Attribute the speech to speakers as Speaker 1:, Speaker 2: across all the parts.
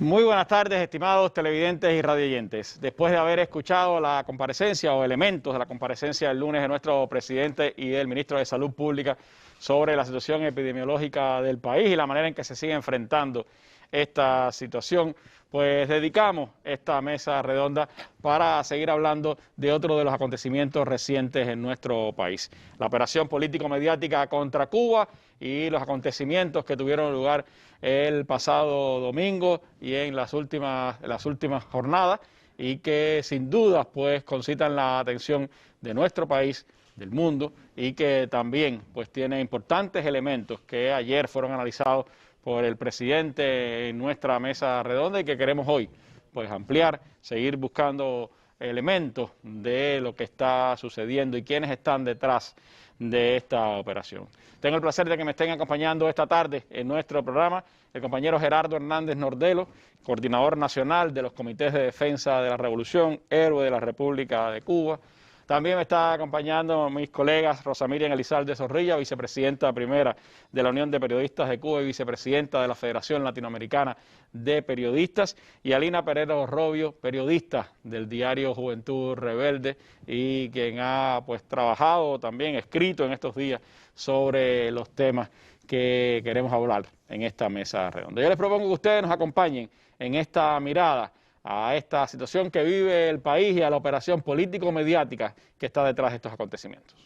Speaker 1: Muy buenas tardes, estimados televidentes y radioyentes. Después de haber escuchado la comparecencia o elementos de la comparecencia del lunes de nuestro presidente y del ministro de Salud Pública sobre la situación epidemiológica del país y la manera en que se sigue enfrentando esta situación, pues dedicamos esta mesa redonda para seguir hablando de otro de los acontecimientos recientes en nuestro país. La operación político-mediática contra Cuba y los acontecimientos que tuvieron lugar el pasado domingo y en las últimas jornadas y que sin duda pues concitan la atención de nuestro país, del mundo, y que también pues tiene importantes elementos que ayer fueron analizados por el presidente en nuestra mesa redonda y que queremos hoy pues ampliar, seguir buscando elementos de lo que está sucediendo y quiénes están detrás de esta operación. Tengo el placer de que me estén acompañando esta tarde en nuestro programa el compañero Gerardo Hernández Nordelo, coordinador nacional de los comités de defensa de la Revolución, héroe de la República de Cuba. También me está acompañando mis colegas Rosa Miriam Elizalde Zorrilla, vicepresidenta primera de la Unión de Periodistas de Cuba y vicepresidenta de la Federación Latinoamericana de Periodistas, y Alina Pereira Orrobio, periodista del diario Juventud Rebelde y quien ha pues trabajado también, escrito en estos días sobre los temas que queremos hablar en esta mesa redonda. Yo les propongo que ustedes nos acompañen en esta mirada a esta situación que vive el país y a la operación político-mediática que está detrás de estos acontecimientos.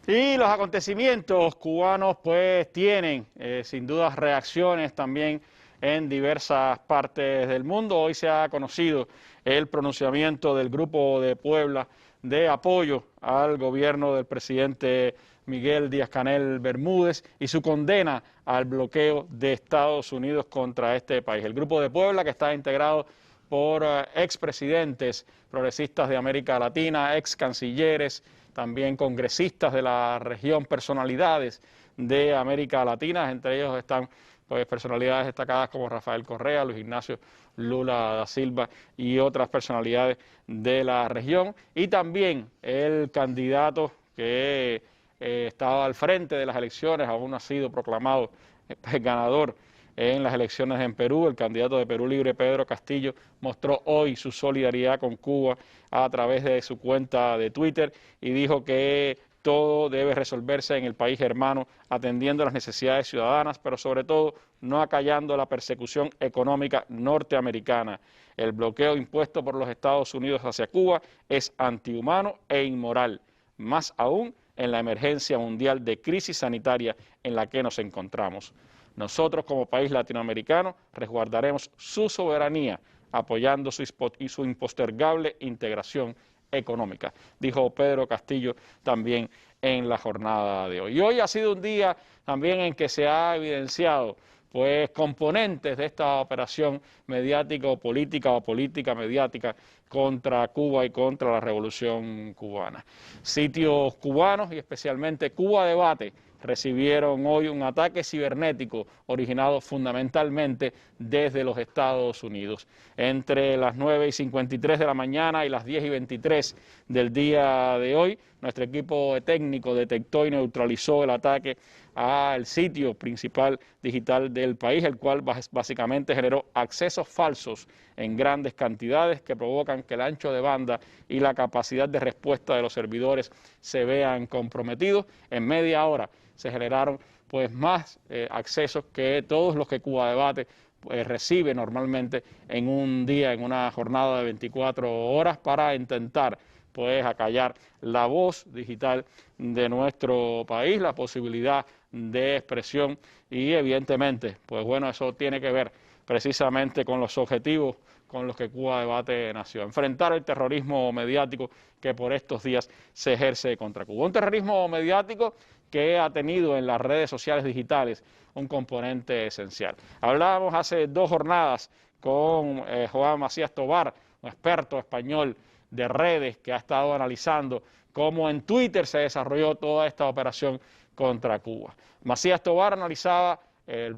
Speaker 1: Y los acontecimientos cubanos pues tienen sin duda reacciones también en diversas partes del mundo. Hoy se ha conocido el pronunciamiento del Grupo de Puebla de apoyo al gobierno del presidente Miguel Díaz-Canel Bermúdez y su condena al bloqueo de Estados Unidos contra este país. El Grupo de Puebla, que está integrado por expresidentes progresistas de América Latina, ex cancilleres, también congresistas de la región, personalidades de América Latina, entre ellos están pues personalidades destacadas como Rafael Correa, Luis Ignacio Lula da Silva y otras personalidades de la región, y también el candidato que estaba al frente de las elecciones, aún no ha sido proclamado ganador en las elecciones en Perú. El candidato de Perú Libre, Pedro Castillo, mostró hoy su solidaridad con Cuba a través de su cuenta de Twitter y dijo que todo debe resolverse en el país hermano, atendiendo las necesidades ciudadanas, pero sobre todo no acallando la persecución económica norteamericana. El bloqueo impuesto por los Estados Unidos hacia Cuba es antihumano e inmoral, más aún en la emergencia mundial de crisis sanitaria en la que nos encontramos. Nosotros como país latinoamericano resguardaremos su soberanía apoyando su impostergable integración económica, dijo Pedro Castillo también en la jornada de hoy. Y hoy ha sido un día también en que se ha evidenciado pues componentes de esta operación mediático-política o política-mediática contra Cuba y contra la Revolución Cubana. Sitios cubanos y especialmente Cuba Debate recibieron hoy un ataque cibernético originado fundamentalmente desde los Estados Unidos. Entre las 9:53 de la mañana y las 10:23 del día de hoy, nuestro equipo técnico detectó y neutralizó el ataque al sitio principal digital del país, el cual básicamente generó accesos falsos en grandes cantidades que provocan que el ancho de banda y la capacidad de respuesta de los servidores se vean comprometidos. En media hora se generaron pues más accesos que todos los que Cuba Debate recibe normalmente en un día, en una jornada de 24 horas para intentar pues acallar la voz digital de nuestro país, la posibilidad de expresión y evidentemente, pues bueno, eso tiene que ver precisamente con los objetivos con los que Cuba Debate nació, enfrentar el terrorismo mediático que por estos días se ejerce contra Cuba. Un terrorismo mediático que ha tenido en las redes sociales digitales un componente esencial. Hablábamos hace 2 jornadas con Juan Macías Tobar, un experto español de redes que ha estado analizando cómo en Twitter se desarrolló toda esta operación contra Cuba. Macías Tobar analizaba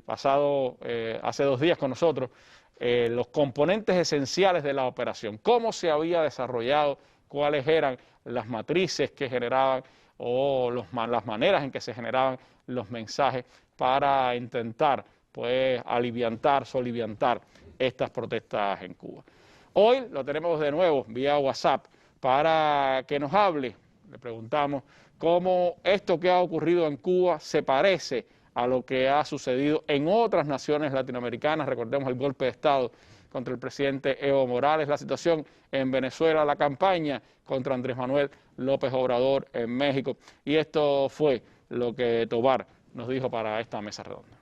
Speaker 1: hace 2 días con nosotros los componentes esenciales de la operación, cómo se había desarrollado, cuáles eran las matrices que generaban o las maneras en que se generaban los mensajes para intentar pues soliviantar estas protestas en Cuba. Hoy lo tenemos de nuevo vía WhatsApp para que nos hable. Le preguntamos cómo esto que ha ocurrido en Cuba se parece a lo que ha sucedido en otras naciones latinoamericanas. Recordemos el golpe de Estado contra el presidente Evo Morales, la situación en Venezuela, la campaña contra Andrés Manuel López Obrador en México. Y esto fue lo que Tobar nos dijo para esta mesa redonda.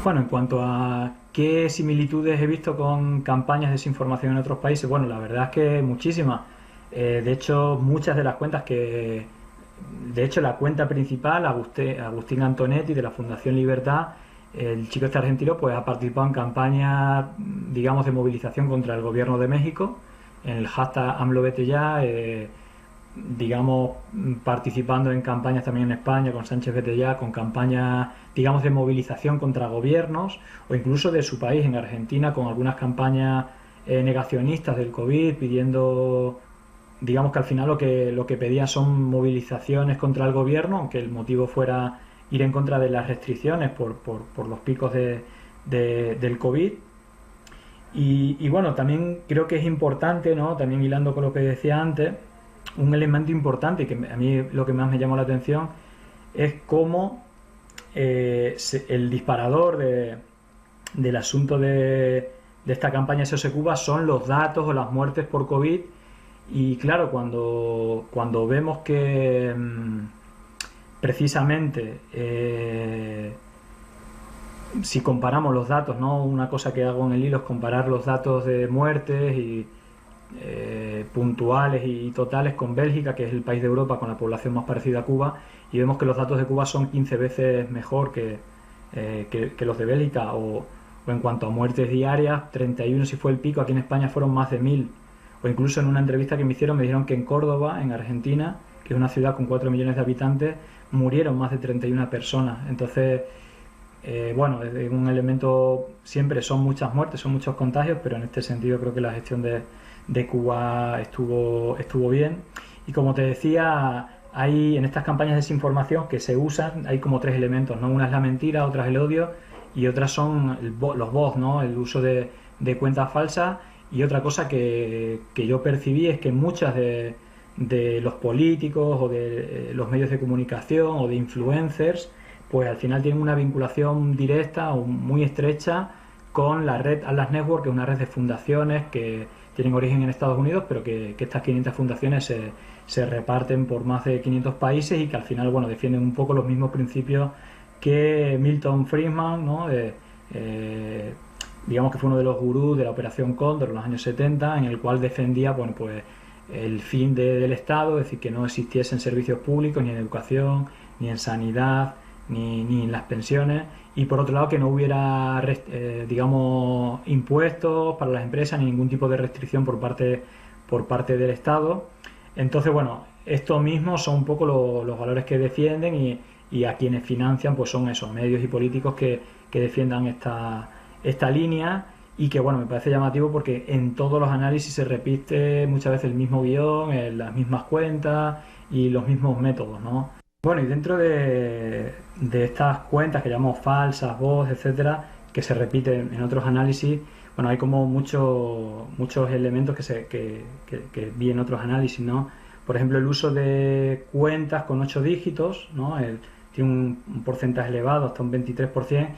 Speaker 2: Bueno, en cuanto a qué similitudes he visto con campañas de desinformación en otros países, bueno, la verdad es que muchísimas. De hecho, muchas de las cuentas la cuenta principal, Agustín Antonetti, de la Fundación Libertad, el chico este argentino, pues ha participado en campañas, digamos, de movilización contra el gobierno de México, en el hashtag AMLOVeteYa, digamos, participando en campañas también en España con Sánchez Vete Ya, con campañas, digamos, de movilización contra gobiernos, o incluso de su país, en Argentina, con algunas campañas negacionistas del COVID, pidiendo, digamos, que al final lo que pedían son movilizaciones contra el gobierno, aunque el motivo fuera ir en contra de las restricciones por los picos del COVID. Y bueno, también creo que es importante, ¿no?, también hilando con lo que decía antes, un elemento importante, y que a mí lo que más me llamó la atención, es cómo el disparador del asunto de esta campaña SOS Cuba son los datos o las muertes por COVID. Y claro, cuando vemos que precisamente si comparamos los datos, ¿no?, una cosa que hago en el hilo es comparar los datos de muertes y puntuales y totales con Bélgica, que es el país de Europa con la población más parecida a Cuba, y vemos que los datos de Cuba son 15 veces mejor que los de Bélgica, o en cuanto a muertes diarias, 31 si fue el pico, aquí en España fueron más de 1000, o incluso en una entrevista que me dijeron que en Córdoba, en Argentina, que es una ciudad con 4 millones de habitantes, murieron más de 31 personas. Entonces, bueno, es un elemento, siempre son muchas muertes, son muchos contagios, pero en este sentido creo que la gestión de Cuba estuvo bien. Y como te decía, hay en estas campañas de desinformación que se usan, hay como 3 elementos, ¿no? Una es la mentira, otra es el odio y otras son los bots, ¿no?, el uso de cuentas falsas. Y otra cosa que yo percibí es que muchas de los políticos o de los medios de comunicación o de influencers, pues al final tienen una vinculación directa o muy estrecha con la red Atlas Network, que es una red de fundaciones que tienen origen en Estados Unidos, pero que estas 500 fundaciones se reparten por más de 500 países y que al final, bueno, defienden un poco los mismos principios que Milton Friedman, ¿no?, digamos que fue uno de los gurús de la Operación Cóndor en los años 70, en el cual defendía, bueno, pues el fin del Estado, es decir, que no existiesen servicios públicos ni en educación, ni en sanidad, ni en las pensiones, y por otro lado que no hubiera digamos, impuestos para las empresas ni ningún tipo de restricción por parte del Estado. Entonces, bueno, estos mismos son un poco los valores que defienden, y a quienes financian pues son esos medios y políticos que defiendan esta línea, y que, bueno, me parece llamativo porque en todos los análisis se repite muchas veces el mismo guión, las mismas cuentas y los mismos métodos, ¿no? Bueno, y dentro de estas cuentas que llamamos falsas, bots, etcétera, que se repiten en otros análisis, bueno, hay como muchos elementos que vi en otros análisis, ¿no? Por ejemplo, el uso de cuentas con 8 dígitos, ¿no? Tiene un porcentaje elevado, hasta un 23%,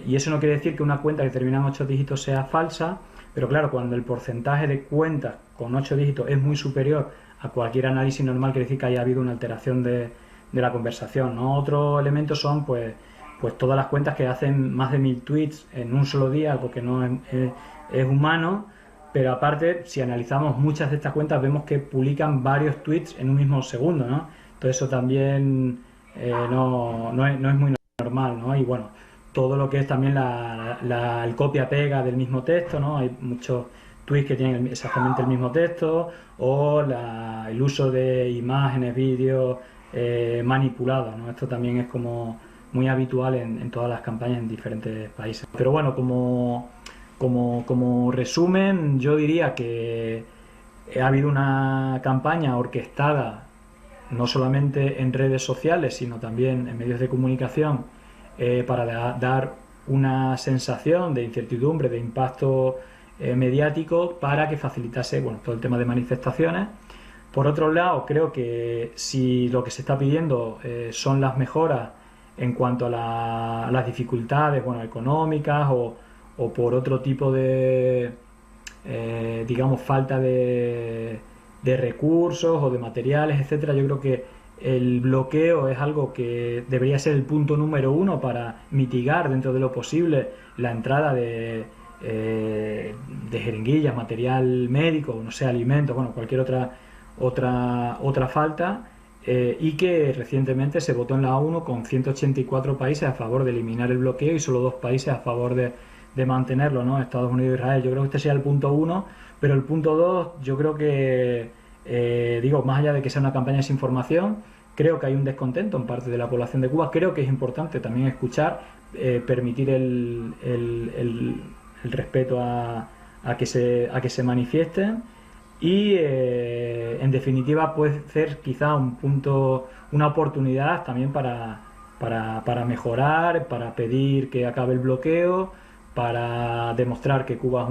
Speaker 2: y eso no quiere decir que una cuenta que termina en 8 dígitos sea falsa, Pero claro, cuando el porcentaje de cuentas con 8 dígitos es muy superior a cualquier análisis normal, quiere decir que haya habido una alteración de la conversación, ¿no? Otros elementos son pues todas las cuentas que hacen más de 1000 tweets en un solo día, algo que no es humano, pero aparte, si analizamos muchas de estas cuentas, vemos que publican varios tweets en un mismo segundo, ¿no? Entonces eso también no es muy normal, ¿no? Y bueno, todo lo que es también el copia-pega del mismo texto, ¿no? Hay muchos tweets que tienen exactamente el mismo texto, o el uso de imágenes, vídeos manipulados, ¿no? Esto también es como muy habitual en todas las campañas en diferentes países. Pero bueno, como resumen, yo diría que ha habido una campaña orquestada no solamente en redes sociales, sino también en medios de comunicación, para dar una sensación de incertidumbre, de impacto mediático, para que facilitase todo el tema de manifestaciones. Por otro lado, creo que si lo que se está pidiendo son las mejoras en cuanto a las dificultades económicas o por otro tipo de digamos falta de recursos o de materiales, etcétera, yo creo que el bloqueo es algo que debería ser el punto número uno para mitigar dentro de lo posible la entrada de jeringuillas, material médico, no sé, alimentos, cualquier otra falta, y que recientemente se votó en la ONU con 184 países a favor de eliminar el bloqueo y solo 2 países a favor de mantenerlo, ¿no? Estados Unidos e Israel. Yo creo que este sea el punto 1, pero el punto 2, yo creo que, más allá de que sea una campaña de desinformación, creo que hay un descontento en parte de la población de Cuba. Creo que es importante también escuchar, permitir el respeto a que se manifiesten y, en definitiva, puede ser quizá una oportunidad también para mejorar, para pedir que acabe el bloqueo, para demostrar que Cuba es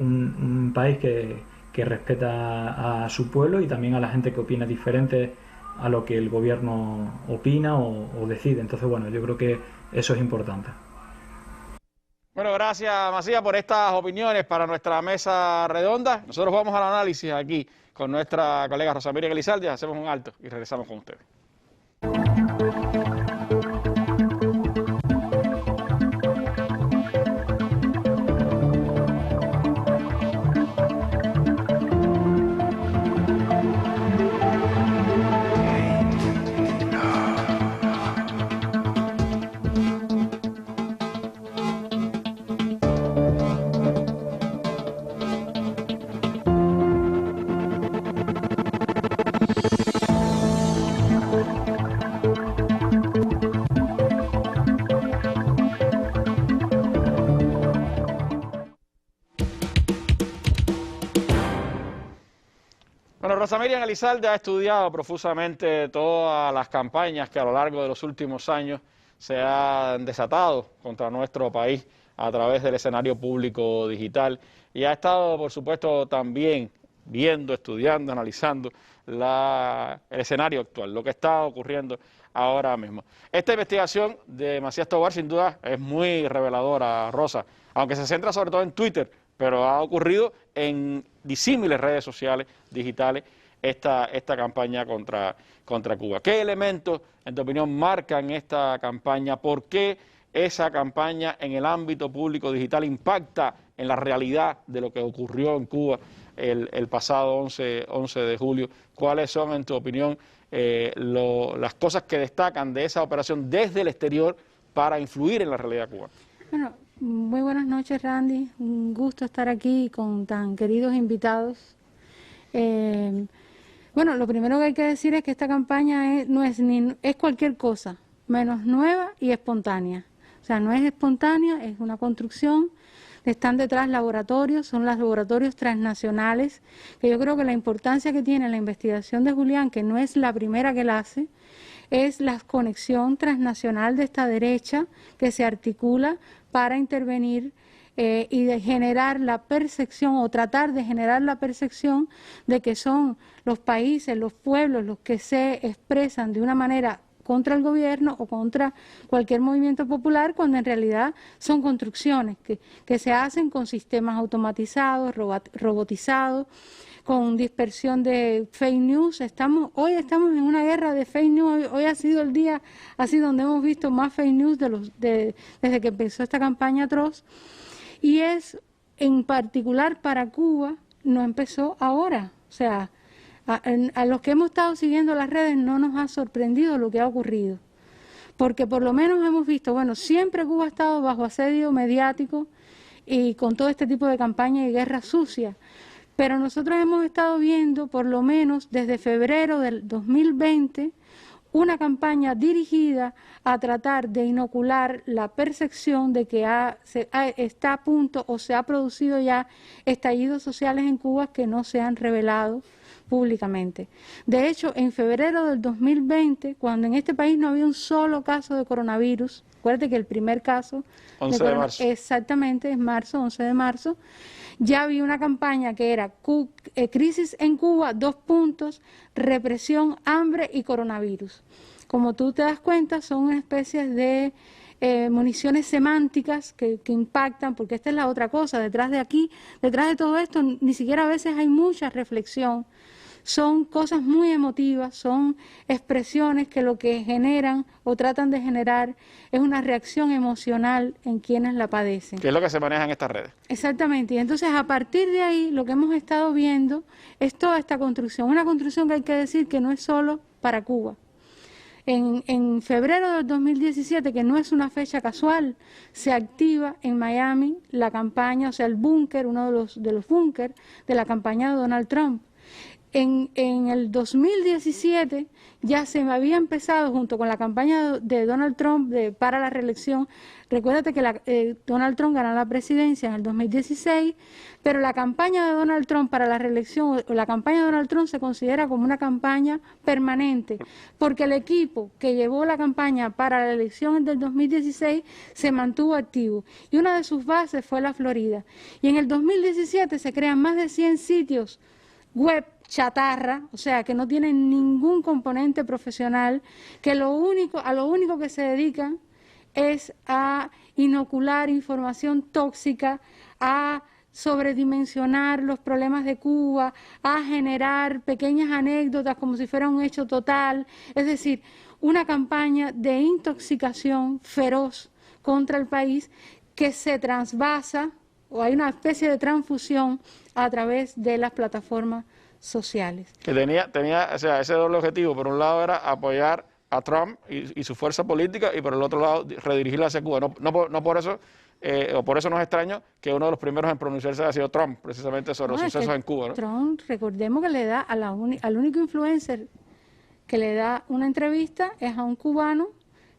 Speaker 2: un país que respeta a su pueblo y también a la gente que opina diferente a lo que el gobierno opina o decide. Entonces, yo creo que eso es importante.
Speaker 1: Bueno, gracias, Macías, por estas opiniones para nuestra mesa redonda. Nosotros vamos al análisis aquí con nuestra colega Rosa Miriam Elizalde. Hacemos un alto y regresamos con ustedes. Bueno, Rosa Miriam Elizalde ha estudiado profusamente todas las campañas que a lo largo de los últimos años se han desatado contra nuestro país a través del escenario público digital y ha estado, por supuesto, también viendo, estudiando, analizando el escenario actual, lo que está ocurriendo ahora mismo. Esta investigación de Macías Tobar sin duda es muy reveladora, Rosa, aunque se centra sobre todo en Twitter, pero ha ocurrido en disímiles redes sociales digitales esta campaña contra Cuba. ¿Qué elementos, en tu opinión, marcan esta campaña? ¿Por qué esa campaña en el ámbito público digital impacta en la realidad de lo que ocurrió en Cuba el pasado 11 de julio? ¿Cuáles son, en tu opinión, las cosas que destacan de esa operación desde el exterior para influir en la realidad cubana?
Speaker 3: Bueno, muy buenas noches, Randy. Un gusto estar aquí con tan queridos invitados. Lo primero que hay que decir es que esta campaña es cualquier cosa, menos nueva y espontánea. O sea, no es espontánea, es una construcción. Están detrás laboratorios, son los laboratorios transnacionales, que yo creo que la importancia que tiene la investigación de Julián, que no es la primera que la hace, es la conexión transnacional de esta derecha que se articula para intervenir y de generar la percepción o tratar de generar la percepción de que son los países, los pueblos, los que se expresan de una manera contra el gobierno o contra cualquier movimiento popular, cuando en realidad son construcciones que se hacen con sistemas automatizados, robotizados, con dispersión de fake news. Hoy estamos en una guerra de fake news. Hoy ha sido el día así donde hemos visto más fake news desde que empezó esta campaña atroz. Y es en particular para Cuba, no empezó ahora. O sea, a los que hemos estado siguiendo las redes no nos ha sorprendido lo que ha ocurrido. Porque por lo menos hemos visto, bueno, siempre Cuba ha estado bajo asedio mediático y con todo este tipo de campaña y guerra sucia. Pero nosotros hemos estado viendo, por lo menos desde febrero del 2020, una campaña dirigida a tratar de inocular la percepción de que está a punto o se ha producido ya estallidos sociales en Cuba que no se han revelado públicamente. De hecho, en febrero del 2020, cuando en este país no había un solo caso de coronavirus, acuérdate que el primer caso
Speaker 1: 11 de marzo.
Speaker 3: Exactamente, es marzo, 11 de marzo, ya había una campaña que era crisis en Cuba, 2 puntos, represión, hambre y coronavirus. Como tú te das cuenta, son especies de municiones semánticas que impactan, porque esta es la otra cosa, detrás de todo esto, ni siquiera a veces hay mucha reflexión. Son cosas muy emotivas, son expresiones que lo que generan o tratan de generar es una reacción emocional en quienes la padecen.
Speaker 1: ¿Qué es lo que se maneja en estas redes?
Speaker 3: Exactamente, y entonces a partir de ahí lo que hemos estado viendo es toda esta construcción, una construcción que hay que decir que no es solo para Cuba. En febrero del 2017, que no es una fecha casual, se activa en Miami la campaña, o sea, el búnker, uno de los búnker de la campaña de Donald Trump. En el 2017 ya se había empezado junto con la campaña de Donald Trump para la reelección. Recuérdate que Donald Trump ganó la presidencia en el 2016, pero la campaña de Donald Trump para la reelección, o la campaña de Donald Trump se considera como una campaña permanente, porque el equipo que llevó la campaña para la elección del 2016 se mantuvo activo y una de sus bases fue la Florida. Y en el 2017 se crean más de 100 sitios web chatarra, o sea, que no tienen ningún componente profesional, que a lo único que se dedican es a inocular información tóxica, a sobredimensionar los problemas de Cuba, a generar pequeñas anécdotas como si fuera un hecho total, es decir, una campaña de intoxicación feroz contra el país que se transvasa, o hay una especie de transfusión a través de las plataformas sociales.
Speaker 1: Que tenía, o sea, ese doble objetivo. Por un lado era apoyar a Trump y su fuerza política, y por el otro lado redirigirla hacia Cuba. No por eso, o por eso no es extraño que uno de los primeros en pronunciarse haya sido Trump, precisamente sobre los sucesos en Cuba, ¿no?
Speaker 3: Trump, recordemos que le da al único influencer que le da una entrevista es a un cubano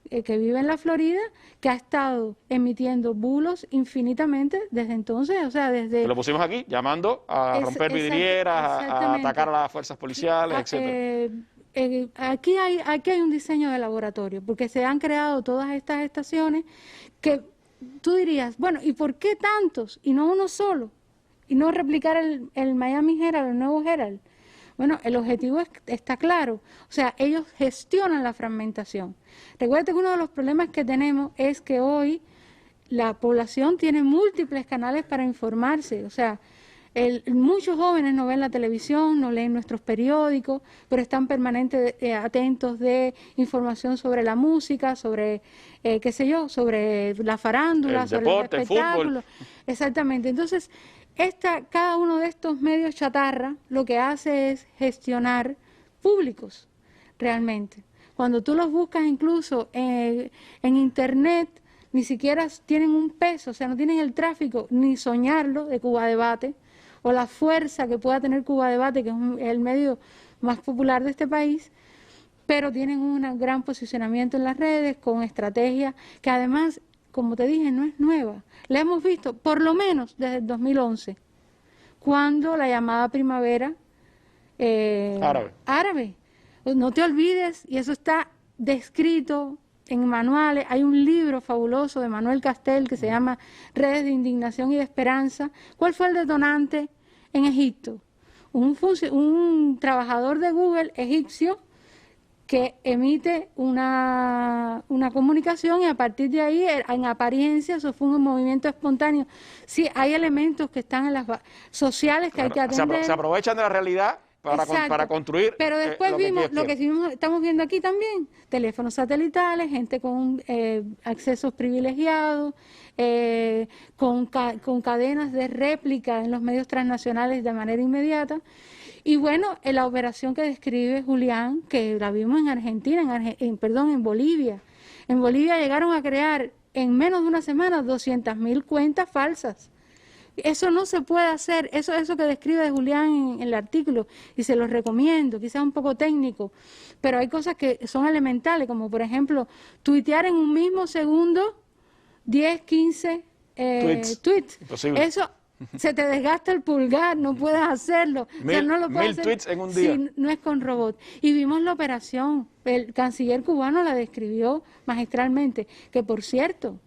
Speaker 3: que vive en la Florida, que ha estado emitiendo bulos infinitamente desde entonces, o sea, desde...
Speaker 1: Que lo pusimos aquí, llamando a romper vidrieras, a atacar a las fuerzas policiales, etcétera.
Speaker 3: Aquí hay un diseño de laboratorio, porque se han creado todas estas estaciones que tú dirías, bueno, ¿y por qué tantos? Y no uno solo, y no replicar el Miami Herald, el nuevo Herald. Bueno, el objetivo está claro, o sea, ellos gestionan la fragmentación. Recuerda que uno de los problemas que tenemos es que hoy la población tiene múltiples canales para informarse, o sea, muchos jóvenes no ven la televisión, no leen nuestros periódicos, pero están permanentemente atentos de información sobre la música, sobre, qué sé yo, sobre la farándula,
Speaker 1: el
Speaker 3: sobre
Speaker 1: deporte,
Speaker 3: el espectáculo.
Speaker 1: el fútbol.
Speaker 3: Exactamente, entonces... Cada uno de estos medios chatarra lo que hace es gestionar públicos, realmente. Cuando tú los buscas incluso en Internet, ni siquiera tienen un peso, o sea, no tienen el tráfico, ni soñarlo de Cuba Debate, o la fuerza que pueda tener Cuba Debate, que es el medio más popular de este país, pero tienen un gran posicionamiento en las redes, con estrategias que además, como te dije, no es nueva. La hemos visto por lo menos desde el 2011, cuando la llamada primavera árabe. No te olvides, y eso está descrito en manuales. Hay un libro fabuloso de Manuel Castel que se llama Redes de Indignación y de Esperanza. ¿Cuál fue el detonante en Egipto? Un trabajador de Google egipcio que emite una comunicación y a partir de ahí, en apariencia, eso fue un movimiento espontáneo. Sí, hay elementos que están en las sociales que hay que atender.
Speaker 1: Se aprovechan de la realidad para construir.
Speaker 3: Pero después vimos lo que estamos viendo aquí también, teléfonos satelitales, gente con accesos privilegiados, con cadenas de réplica en los medios transnacionales de manera inmediata. Y bueno, en la operación que describe Julián, que la vimos en Argentina, en Bolivia. En Bolivia llegaron a crear en menos de una semana 200.000 cuentas falsas. Eso no se puede hacer, eso que describe Julián en el artículo, y se los recomiendo, quizás un poco técnico, pero hay cosas que son elementales, como por ejemplo, tuitear en un mismo segundo 10, 15 tweets.
Speaker 1: Imposible.
Speaker 3: Eso se te desgasta el pulgar, no puedes hacerlo. No lo puedes hacer
Speaker 1: tweets en un día.
Speaker 3: Si no es con robot. Y vimos la operación, el canciller cubano la describió magistralmente, que por cierto,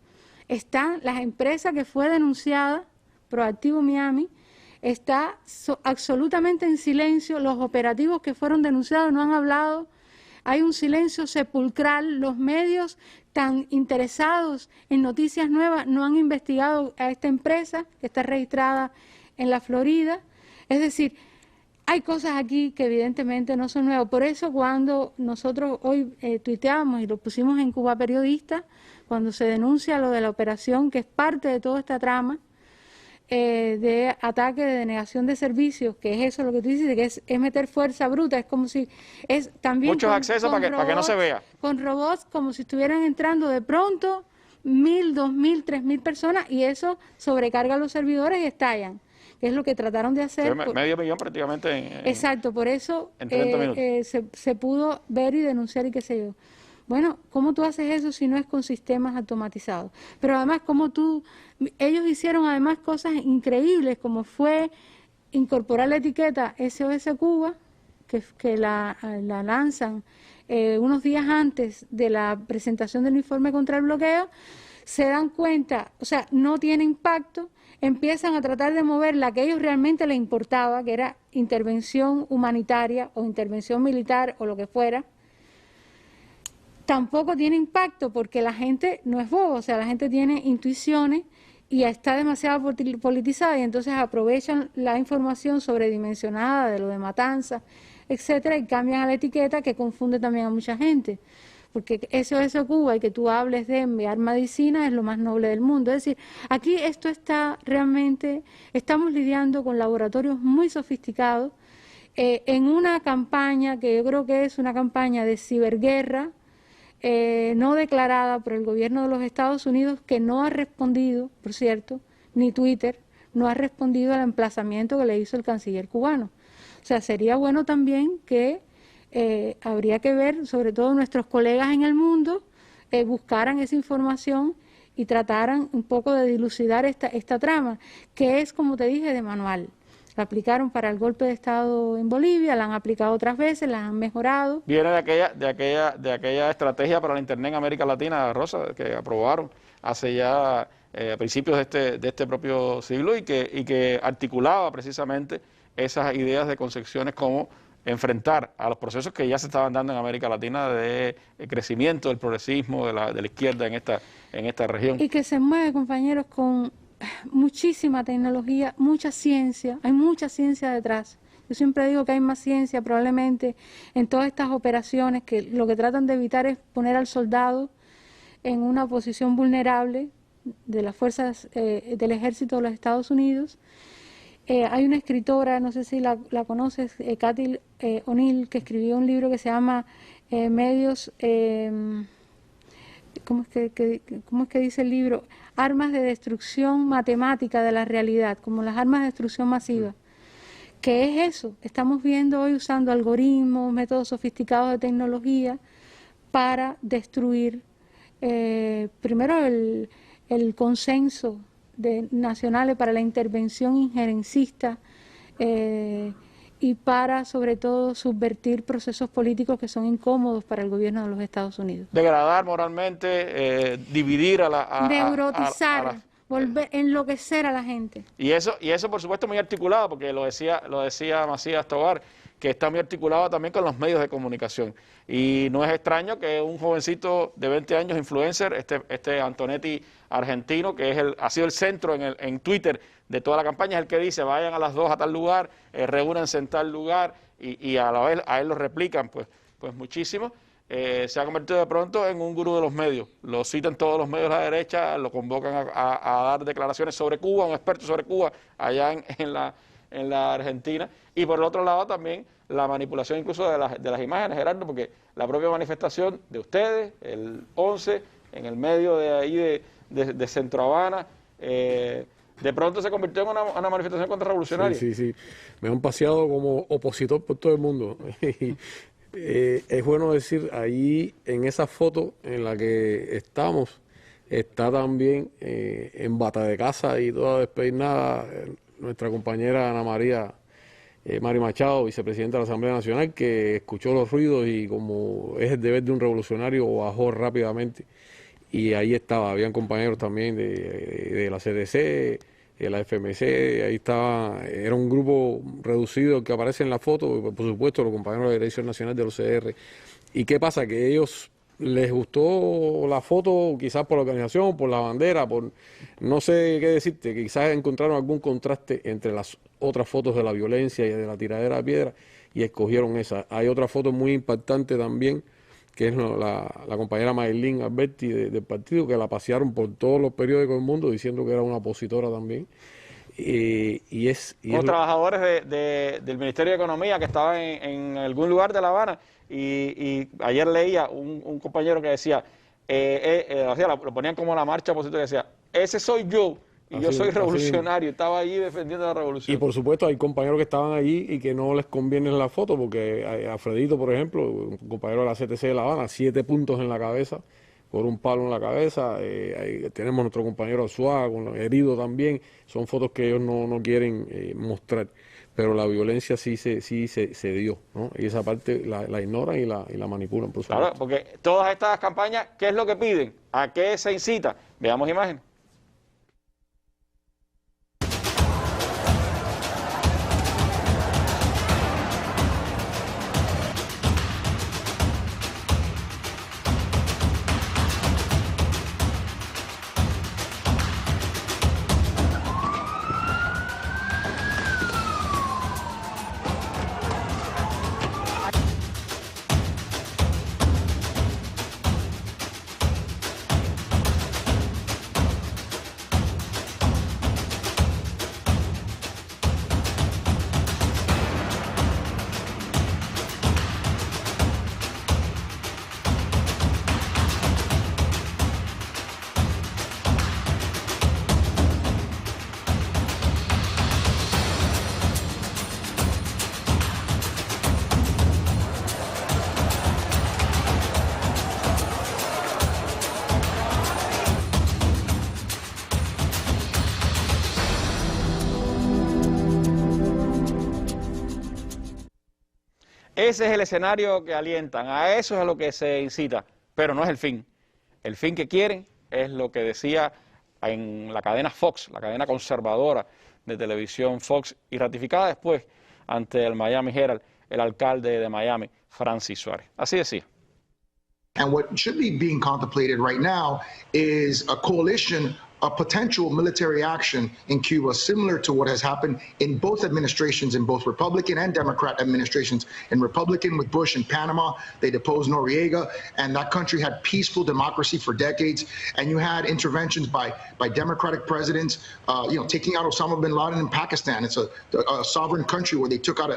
Speaker 3: están las empresas que fue denunciada, Proactivo Miami, está absolutamente en silencio, los operativos que fueron denunciados no han hablado, hay un silencio sepulcral, los medios tan interesados en noticias nuevas no han investigado a esta empresa que está registrada en la Florida, es decir, hay cosas aquí que evidentemente no son nuevas, por eso cuando nosotros hoy tuiteamos y lo pusimos en Cuba Periodista, cuando se denuncia lo de la operación que es parte de toda esta trama, de ataque, de denegación de servicios, que es eso lo que tú dices, que es meter fuerza bruta, es como si es también
Speaker 1: muchos accesos para que no se vea.
Speaker 3: Con robots como si estuvieran entrando de pronto 1.000, 2.000, 3.000 personas y eso sobrecarga los servidores y estallan, que es lo que trataron de hacer.
Speaker 1: Medio millón prácticamente
Speaker 3: exacto, por eso
Speaker 1: en 30 minutos.
Speaker 3: Se pudo ver y denunciar y qué sé yo. Bueno, ¿cómo tú haces eso si no es con sistemas automatizados? Pero además, ellos hicieron además cosas increíbles, como fue incorporar la etiqueta SOS Cuba, que la lanzan unos días antes de la presentación del informe contra el bloqueo, se dan cuenta, o sea, no tiene impacto, empiezan a tratar de mover la que a ellos realmente les importaba, que era intervención humanitaria o intervención militar o lo que fuera. Tampoco tiene impacto porque la gente no es boba, o sea, la gente tiene intuiciones y está demasiado politizada y entonces aprovechan la información sobredimensionada de lo de matanza, etcétera, y cambian a la etiqueta que confunde también a mucha gente. Porque SOS Cuba y que tú hables de enviar medicina es lo más noble del mundo. Es decir, aquí esto está realmente, estamos lidiando con laboratorios muy sofisticados en una campaña que yo creo que es una campaña de ciberguerra, no declarada por el gobierno de los Estados Unidos, que no ha respondido, por cierto, ni Twitter, no ha respondido al emplazamiento que le hizo el canciller cubano. O sea, sería bueno también que habría que ver, sobre todo nuestros colegas en el mundo, buscaran esa información y trataran un poco de dilucidar esta trama, que es, como te dije, de manual. La aplicaron para el golpe de Estado en Bolivia, la han aplicado otras veces, la han mejorado.
Speaker 1: Viene de aquella estrategia para la Internet en América Latina, Rosa, que aprobaron hace ya a principios de este propio siglo y que articulaba precisamente esas ideas de concepciones como enfrentar a los procesos que ya se estaban dando en América Latina de crecimiento del progresismo de la izquierda en esta región.
Speaker 3: Y que se mueve, compañeros, con muchísima tecnología, mucha ciencia, hay mucha ciencia detrás. Yo siempre digo que hay más ciencia probablemente en todas estas operaciones que lo que tratan de evitar es poner al soldado en una posición vulnerable de las fuerzas del ejército de los Estados Unidos. Hay una escritora, no sé si la conoces, Cathy O'Neill, que escribió un libro que se llama Medios... ¿Cómo es que dice el libro? Armas de destrucción matemática de la realidad, como las armas de destrucción masiva. ¿Qué es eso? Estamos viendo hoy usando algoritmos, métodos sofisticados de tecnología para destruir primero el consenso nacional para la intervención injerencista y para, sobre todo, subvertir procesos políticos que son incómodos para el gobierno de los Estados Unidos.
Speaker 1: Degradar moralmente, dividir
Speaker 3: neurotizar, volver, enloquecer a la gente.
Speaker 1: Y eso, por supuesto, muy articulado, porque lo decía Macías Tobar, que está muy articulado también con los medios de comunicación. Y no es extraño que un jovencito de 20 años, influencer, este Antonetti argentino, que ha sido el centro en Twitter de toda la campaña, es el que dice, vayan a las 2 a tal lugar, reúnanse en tal lugar, y a la vez a él lo replican pues muchísimo. Se ha convertido de pronto en un gurú de los medios. Lo citan todos los medios de la derecha, lo convocan a dar declaraciones sobre Cuba, un experto sobre Cuba allá en la Argentina. Y por el otro lado también la manipulación incluso de las imágenes, Gerardo, porque la propia manifestación de ustedes, el 11, en el medio de ahí de Centro Habana, de pronto se convirtió en una manifestación contrarrevolucionaria.
Speaker 4: Sí. Me han paseado como opositor por todo el mundo. Es bueno decir, ahí en esa foto en la que estamos, está también en bata de casa y toda despeinada nuestra compañera Ana María Mari Machado, vicepresidenta de la Asamblea Nacional, que escuchó los ruidos y como es el deber de un revolucionario, bajó rápidamente. Y ahí habían compañeros también de la CDC, de la FMC, ahí estaba, era un grupo reducido que aparece en la foto, por supuesto los compañeros de la Dirección Nacional de los CR. ¿Y qué pasa? Que ellos les gustó la foto, quizás por la organización, por la bandera, por no sé qué decirte, que quizás encontraron algún contraste entre las otras fotos de la violencia y de la tiradera de piedra y escogieron esa. Hay otra foto muy impactante también, que es la compañera Maylin Alberti del partido, que la pasearon por todos los periódicos del mundo diciendo que era una opositora también.
Speaker 1: Los trabajadores del Ministerio de Economía que estaban en algún lugar de La Habana, y ayer leía un compañero que decía, lo ponían como la marcha opositora, que decía, ese soy yo, y yo soy revolucionario, estaba allí defendiendo la revolución.
Speaker 4: Y por supuesto hay compañeros que estaban allí y que no les conviene la foto, porque Alfredito, por ejemplo, un compañero de la CTC de La Habana, 7 puntos en la cabeza, por un palo en la cabeza. Tenemos nuestro compañero Suárez, herido también. Son fotos que ellos no quieren mostrar, pero la violencia sí se dio, ¿no? Y esa parte la ignoran y la manipulan, por supuesto.
Speaker 1: Claro, porque todas estas campañas, ¿qué es lo que piden? ¿A qué se incita? Veamos imágenes. Ese es el escenario que alientan, a eso es a lo que se incita, pero no es el fin. El fin que quieren es lo que decía en la cadena Fox, la cadena conservadora de televisión Fox, y ratificada después ante el Miami Herald, el alcalde de Miami, Francis Suárez. Así decía.
Speaker 5: And what should be being contemplated right now is a coalition, a potential military action in Cuba, similar to what has happened in both administrations, in both Republican and Democrat administrations. In Republican with Bush in Panama, they deposed Noriega, and that country had peaceful democracy for decades. And you had interventions by Democratic presidents, taking out Osama bin Laden in Pakistan. It's a sovereign country where they took out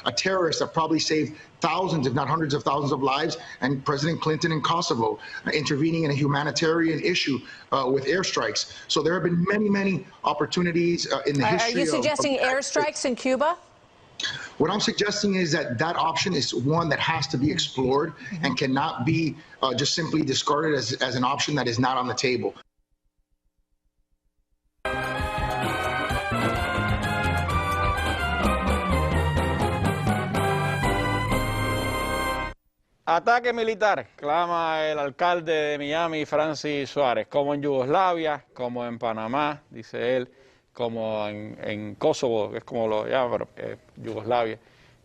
Speaker 5: a terrorist that probably saved thousands, if not hundreds of thousands of lives, and President Clinton in Kosovo, intervening in a humanitarian issue with airstrikes. So there have been many opportunities in the history.
Speaker 6: Are you suggesting airstrikes in Cuba?
Speaker 5: What I'm suggesting is that option is one that has to be explored and cannot be just simply discarded as an option that is not on the table.
Speaker 1: Ataque militar, clama el alcalde de Miami, Francis Suárez, como en Yugoslavia, como en Panamá, dice él, como en Kosovo, que es como lo llama, pero Yugoslavia,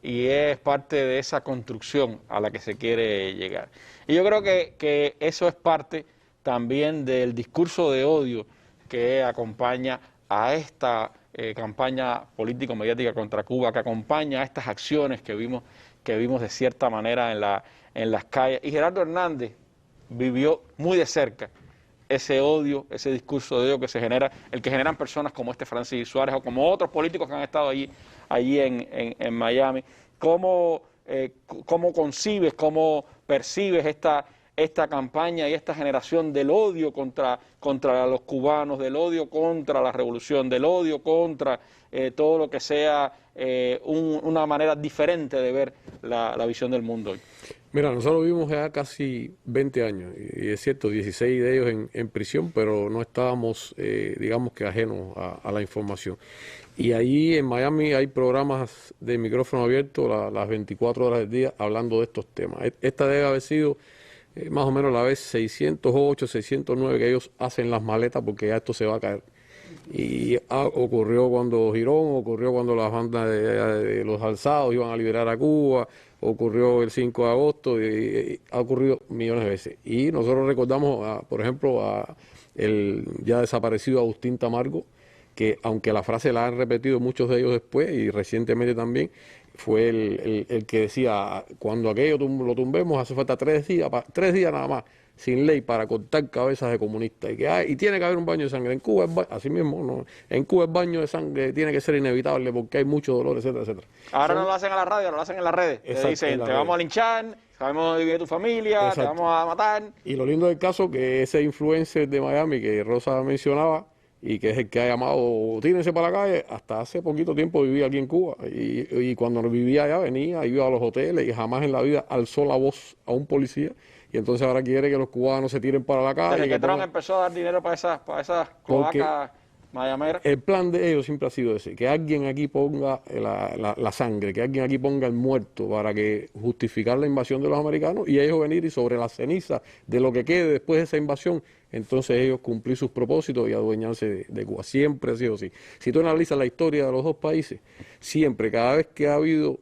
Speaker 1: y es parte de esa construcción a la que se quiere llegar. Y yo creo que eso es parte también del discurso de odio que acompaña a esta campaña político-mediática contra Cuba, que acompaña a estas acciones que vimos de cierta manera en las calles. Y Gerardo Hernández vivió muy de cerca ese odio, ese discurso de odio que se genera, el que generan personas como Francis Suárez o como otros políticos que han estado allí en Miami. ¿Cómo concibes, cómo percibes esta campaña y esta generación del odio contra los cubanos, del odio contra la revolución, del odio contra todo lo que sea una manera diferente de ver la visión del mundo hoy?
Speaker 4: Mira, nosotros vivimos ya casi 20 años, y es cierto, 16 de ellos en prisión, pero no estábamos, digamos que ajenos a la información. Y ahí en Miami hay programas de micrófono abierto las 24 horas del día hablando de estos temas. Esta debe haber sido más o menos la vez 608, 609 que ellos hacen las maletas porque ya esto se va a caer. Y ocurrió cuando Girón, ocurrió cuando las bandas de los alzados iban a liberar a Cuba, ocurrió el 5 de agosto, y ha ocurrido millones de veces. Y nosotros recordamos, por ejemplo, el ya desaparecido Agustín Tamargo, que aunque la frase la han repetido muchos de ellos después y recientemente también, fue el que decía, cuando aquello lo tumbemos hace falta 3 días nada más, sin ley, para cortar cabezas de comunistas. Y tiene que haber un baño de sangre. En Cuba, así mismo, ¿no? En Cuba el baño de sangre tiene que ser inevitable porque hay mucho dolor, etcétera, etcétera.
Speaker 1: Ahora no lo hacen a la radio, lo hacen en las redes. Te dicen, te vamos a linchar, sabemos dónde vive tu familia, te vamos a matar.
Speaker 4: Y lo lindo del caso que ese influencer de Miami que Rosa mencionaba, y que es el que ha llamado, tírense para la calle, hasta hace poquito tiempo vivía aquí en Cuba, y cuando vivía allá venía, iba a los hoteles y jamás en la vida alzó la voz a un policía, y entonces ahora quiere que los cubanos se tiren para la calle.
Speaker 1: Desde que Trump empezó a dar dinero para esas cloacas mayameras.
Speaker 4: El plan de ellos siempre ha sido ese, que alguien aquí ponga la sangre, que alguien aquí ponga el muerto para que justificar la invasión de los americanos, y ellos venir y sobre la ceniza de lo que quede después de esa invasión, entonces ellos cumplir sus propósitos y adueñarse de Cuba. Siempre ha sido así. Si tú analizas la historia de los dos países, siempre, cada vez que ha habido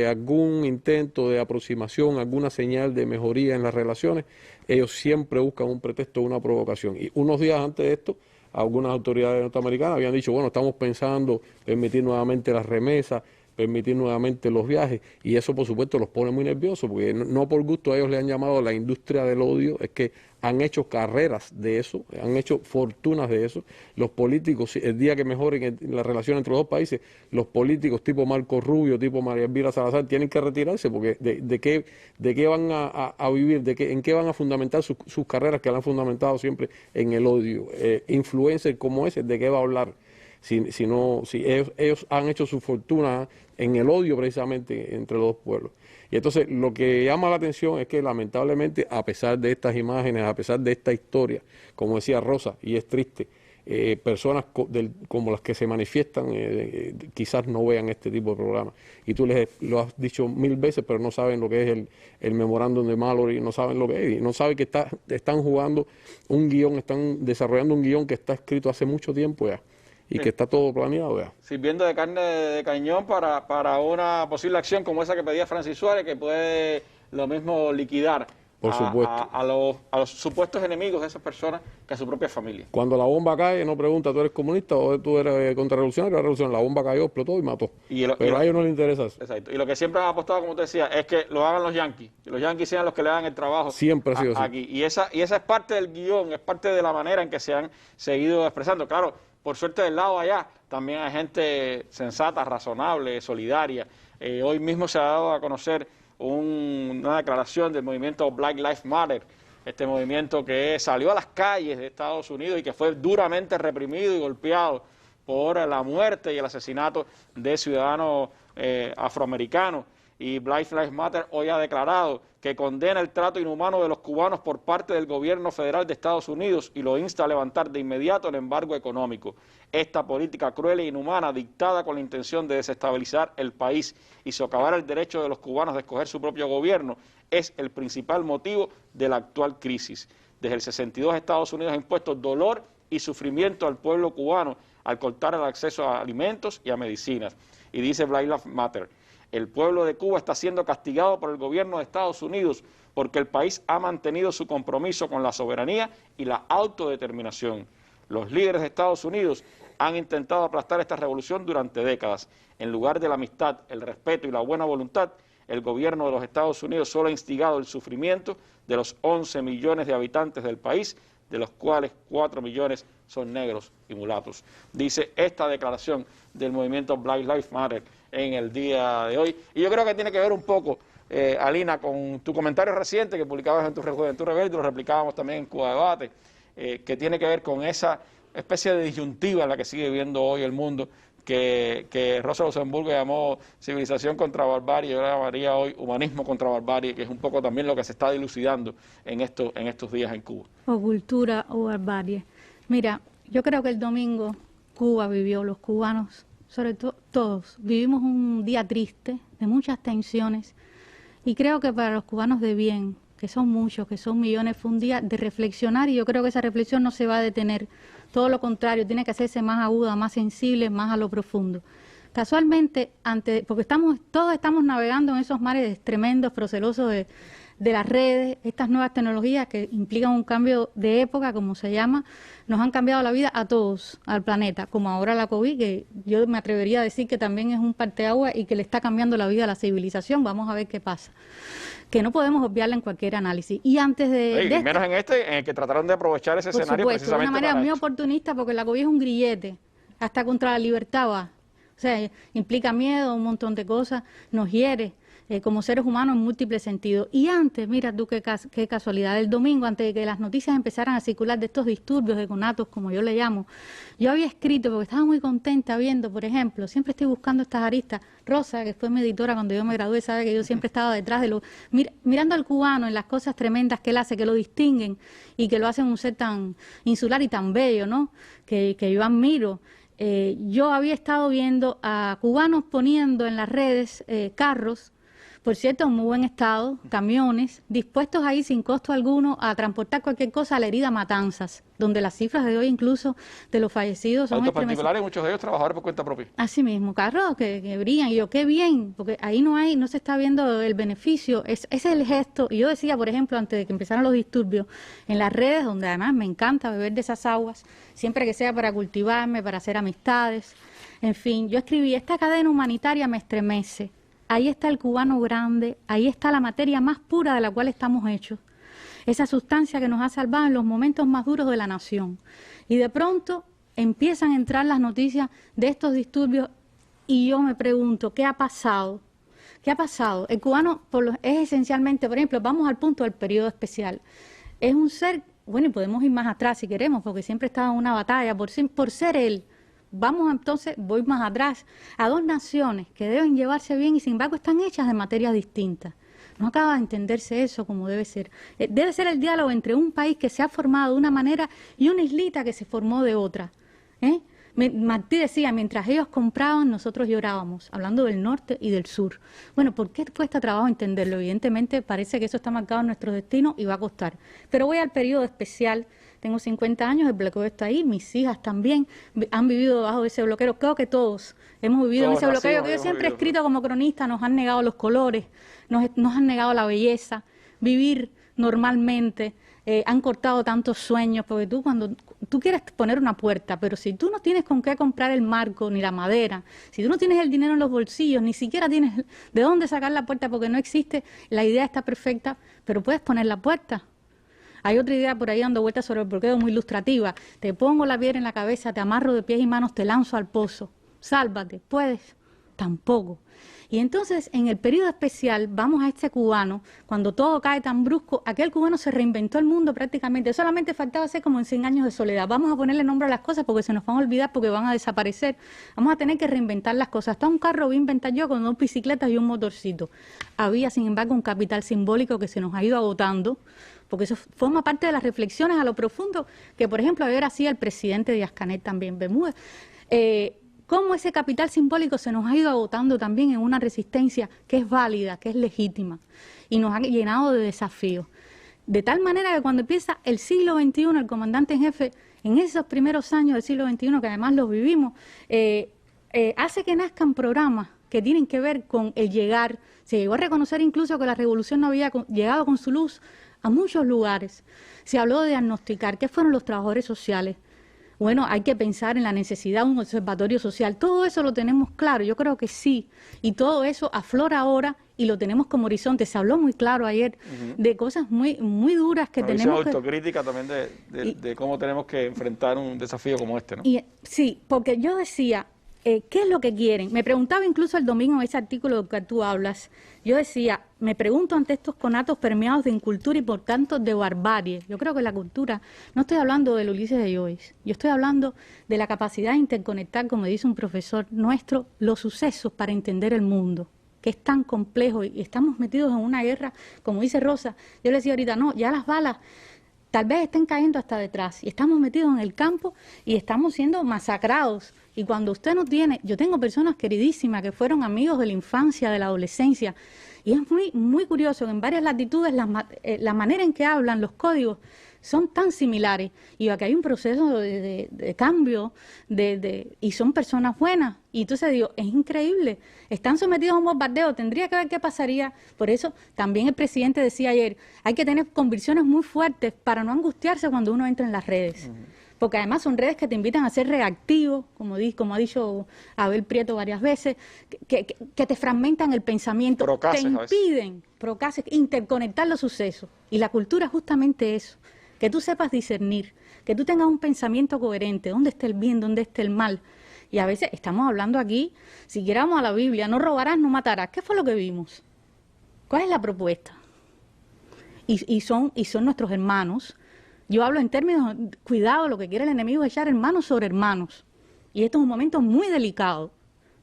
Speaker 4: algún intento de aproximación, alguna señal de mejoría en las relaciones, ellos siempre buscan un pretexto, una provocación. Y unos días antes de esto, algunas autoridades norteamericanas habían dicho, bueno, estamos pensando permitir nuevamente las remesas, permitir nuevamente los viajes, y eso por supuesto los pone muy nerviosos, porque no por gusto a ellos le han llamado la industria del odio, es que han hecho carreras de eso, han hecho fortunas de eso. Los políticos, el día que mejoren la relación entre los dos países, los políticos tipo Marco Rubio, tipo María Elvira Salazar, tienen que retirarse, porque de qué van a vivir, en qué van a fundamentar sus carreras, que la han fundamentado siempre en el odio. Influencer como ese, ¿de qué va a hablar? Si ellos han hecho su fortuna en el odio precisamente entre los dos pueblos. Y entonces lo que llama la atención es que lamentablemente, a pesar de estas imágenes, a pesar de esta historia, como decía Rosa, y es triste, personas como las que se manifiestan quizás no vean este tipo de programas. Y tú lo has dicho 1000 veces, pero no saben lo que es el memorándum de Mallory, no saben lo que es, y no saben que están jugando un guión, están desarrollando un guión que está escrito hace mucho tiempo ya. Y que está todo planeado ya.
Speaker 1: Sirviendo de carne de cañón para una posible acción como esa que pedía Francis Suárez, que puede lo mismo liquidar
Speaker 4: por supuesto
Speaker 1: a los supuestos enemigos de esas personas que a su propia familia.
Speaker 4: Cuando la bomba cae, no pregunta, ¿tú eres comunista o tú eres contrarrevolucionario? La revolución, la bomba cayó, explotó y mató. Pero a ellos no les interesa eso.
Speaker 1: Exacto. Y lo que siempre han apostado, como te decía, es que lo hagan los yanquis. Que los yanquis sean los que le hagan el trabajo.
Speaker 4: Siempre ha sido así.
Speaker 1: Aquí. Y esa es parte del guión, es parte de la manera en que se han seguido expresando. Claro, por suerte del lado allá también hay gente sensata, razonable, solidaria. Hoy mismo se ha dado a conocer una declaración del movimiento Black Lives Matter, este movimiento que salió a las calles de Estados Unidos y que fue duramente reprimido y golpeado por la muerte y el asesinato de ciudadanos afroamericanos. Y Black Lives Matter hoy ha declarado que condena el trato inhumano de los cubanos por parte del gobierno federal de Estados Unidos y lo insta a levantar de inmediato el embargo económico. Esta política cruel e inhumana, dictada con la intención de desestabilizar el país y socavar el derecho de los cubanos de escoger su propio gobierno, es el principal motivo de la actual crisis. Desde el 62 Estados Unidos ha impuesto dolor y sufrimiento al pueblo cubano al cortar el acceso a alimentos y a medicinas. Y dice Black Lives Matter, El pueblo de Cuba está siendo castigado por el gobierno de Estados Unidos porque el país ha mantenido su compromiso con la soberanía y la autodeterminación. Los líderes de Estados Unidos han intentado aplastar esta revolución durante décadas. En lugar de la amistad, el respeto y la buena voluntad, el gobierno de los Estados Unidos solo ha instigado el sufrimiento de los 11 millones de habitantes del país, de los cuales 4 millones son negros y mulatos. Dice esta declaración del movimiento Black Lives Matter en el día de hoy. Y yo creo que tiene que ver un poco, Alina, con tu comentario reciente que publicabas en tu Juventud Rebelde, lo replicábamos también en Cuba Debate, que tiene que ver con esa especie de disyuntiva en la que sigue viviendo hoy el mundo, que Rosa Luxemburgo llamó civilización contra barbarie, yo la llamaría hoy humanismo contra barbarie, que es un poco también lo que se está dilucidando en estos días en Cuba.
Speaker 3: O cultura o barbarie. Mira, yo creo que el domingo Cuba vivió, los cubanos, sobre todo todos, vivimos un día triste, de muchas tensiones, y creo que para los cubanos de bien, que son muchos, que son millones, fue un día de reflexionar, y yo creo que esa reflexión no se va a detener. Todo lo contrario, tiene que hacerse más aguda, más sensible, más a lo profundo. Casualmente, porque todos estamos navegando en esos mares tremendos, procelosos de las redes, estas nuevas tecnologías que implican un cambio de época, como se llama, nos han cambiado la vida a todos, al planeta, como ahora la COVID, que yo me atrevería a decir que también es un parteaguas y que le está cambiando la vida a la civilización. Vamos a ver qué pasa, que no podemos obviarla en cualquier análisis. Y antes de
Speaker 1: menos en el que trataron de aprovechar ese escenario precisamente
Speaker 3: de una manera muy oportunista, porque la COVID es un grillete, hasta contra la libertad va. O sea, implica miedo, un montón de cosas, nos hiere como seres humanos en múltiples sentidos. Y antes, mira tú qué casualidad, el domingo, antes de que las noticias empezaran a circular de estos disturbios de conatos, como yo le llamo, yo había escrito, porque estaba muy contenta viendo, por ejemplo, siempre estoy buscando estas aristas. Rosa, que fue mi editora cuando yo me gradué, sabe que yo siempre estaba detrás de mirando al cubano en las cosas tremendas que él hace, que lo distinguen y que lo hacen un ser tan insular y tan bello, ¿no? Que yo admiro. Yo había estado viendo a cubanos poniendo en las redes carros, por cierto, en muy buen estado, camiones, dispuestos ahí sin costo alguno a transportar cualquier cosa a la herida Matanzas, donde las cifras de hoy incluso de los fallecidos son
Speaker 1: autos particulares, muchos de ellos trabajadores por cuenta propia.
Speaker 3: Así mismo, carros que brillan, y yo, qué bien, porque ahí no se está viendo el beneficio, ese es el gesto. Y yo decía, por ejemplo, antes de que empezaran los disturbios, en las redes, donde además me encanta beber de esas aguas, siempre que sea para cultivarme, para hacer amistades, en fin, yo escribí, esta cadena humanitaria me estremece. Ahí está el cubano grande, ahí está la materia más pura de la cual estamos hechos, esa sustancia que nos ha salvado en los momentos más duros de la nación. Y de pronto empiezan a entrar las noticias de estos disturbios y yo me pregunto, ¿qué ha pasado? ¿Qué ha pasado? El cubano es esencialmente, por ejemplo, vamos al punto del periodo especial, es un ser, bueno, y podemos ir más atrás si queremos, porque siempre estaba en una batalla por ser él. Vamos entonces, voy más atrás, a dos naciones que deben llevarse bien y sin embargo están hechas de materias distintas. No acaba de entenderse eso como debe ser. Debe ser el diálogo entre un país que se ha formado de una manera y una islita que se formó de otra. Martí decía, mientras ellos compraban, nosotros llorábamos, hablando del norte y del sur. Bueno, ¿por qué cuesta trabajo entenderlo? Evidentemente parece que eso está marcado en nuestro destino y va a costar. Pero voy al periodo especial. Tengo 50 años, el bloqueo está ahí, mis hijas también han vivido debajo de ese bloqueo. Creo que todos hemos vivido en ese bloqueo, que yo siempre he escrito como cronista, nos han negado los colores, nos han negado la belleza, vivir normalmente, han cortado tantos sueños, porque cuando tú quieres poner una puerta, pero si tú no tienes con qué comprar el marco ni la madera, si tú no tienes el dinero en los bolsillos, ni siquiera tienes de dónde sacar la puerta porque no existe, la idea está perfecta, pero puedes poner la puerta. Hay otra idea por ahí dando vueltas sobre el bloqueo muy ilustrativa. Te pongo la piedra en la cabeza, te amarro de pies y manos, te lanzo al pozo. Sálvate, ¿puedes? Tampoco. Y entonces, en el periodo especial, vamos a este cubano, cuando todo cae tan brusco, aquel cubano se reinventó el mundo prácticamente. Solamente faltaba ser como en 100 años de soledad. Vamos a ponerle nombre a las cosas porque se nos van a olvidar, porque van a desaparecer. Vamos a tener que reinventar las cosas. Hasta un carro voy a inventar yo con 2 bicicletas y un motorcito. Había, sin embargo, un capital simbólico que se nos ha ido agotando, porque eso forma parte de las reflexiones a lo profundo que, por ejemplo, ayer hacía el presidente Díaz-Canel también, Bermúdez, cómo ese capital simbólico se nos ha ido agotando también en una resistencia que es válida, que es legítima, y nos ha llenado de desafíos. De tal manera que cuando empieza el siglo XXI, el comandante en jefe, en esos primeros años del siglo XXI, que además los vivimos, hace que nazcan programas que tienen que ver con el llegar. Se llegó a reconocer incluso que la revolución no había llegado con su luz a muchos lugares. Se habló de diagnosticar qué fueron los trabajadores sociales. Bueno, hay que pensar en la necesidad de un observatorio social. Todo eso lo tenemos claro, yo creo que sí. Y todo eso aflora ahora y lo tenemos como horizonte. Se habló muy claro ayer de cosas muy duras que tenemos que...
Speaker 1: autocrítica también de cómo tenemos que enfrentar un desafío como este, ¿no?
Speaker 3: Sí, porque yo decía, ¿qué es lo que quieren? Me preguntaba incluso el domingo en ese artículo que tú hablas. Yo decía, me pregunto ante estos conatos permeados de incultura y por tanto de barbarie. Yo creo que la cultura, no estoy hablando del Ulises de Joyce, yo estoy hablando de la capacidad de interconectar, como dice un profesor nuestro, los sucesos para entender el mundo, que es tan complejo y estamos metidos en una guerra, como dice Rosa. Yo le decía ahorita, no, ya las balas tal vez estén cayendo hasta detrás y estamos metidos en el campo y estamos siendo masacrados. Y cuando usted no tiene, yo tengo personas queridísimas que fueron amigos de la infancia, de la adolescencia, y es muy curioso que en varias latitudes la manera en que hablan, los códigos, son tan similares, y aquí hay un proceso de cambio, y son personas buenas. Y entonces digo, es increíble, están sometidos a un bombardeo, tendría que ver qué pasaría. Por eso también el presidente decía ayer, hay que tener convicciones muy fuertes para no angustiarse cuando uno entra en las redes. Porque además son redes que te invitan a ser reactivo, como ha dicho Abel Prieto varias veces, que te fragmentan el pensamiento,
Speaker 1: Procaces,
Speaker 3: te impiden interconectar los sucesos. Y la cultura es justamente eso, que tú sepas discernir, que tú tengas un pensamiento coherente, dónde está el bien, dónde está el mal. Y a veces estamos hablando aquí, si quieramos a la Biblia, no robarás, no matarás. ¿Qué fue lo que vimos? ¿Cuál es la propuesta? Y son nuestros hermanos. Yo hablo en términos, cuidado, lo que quiere el enemigo es echar hermanos sobre hermanos. Y esto es un momento muy delicado,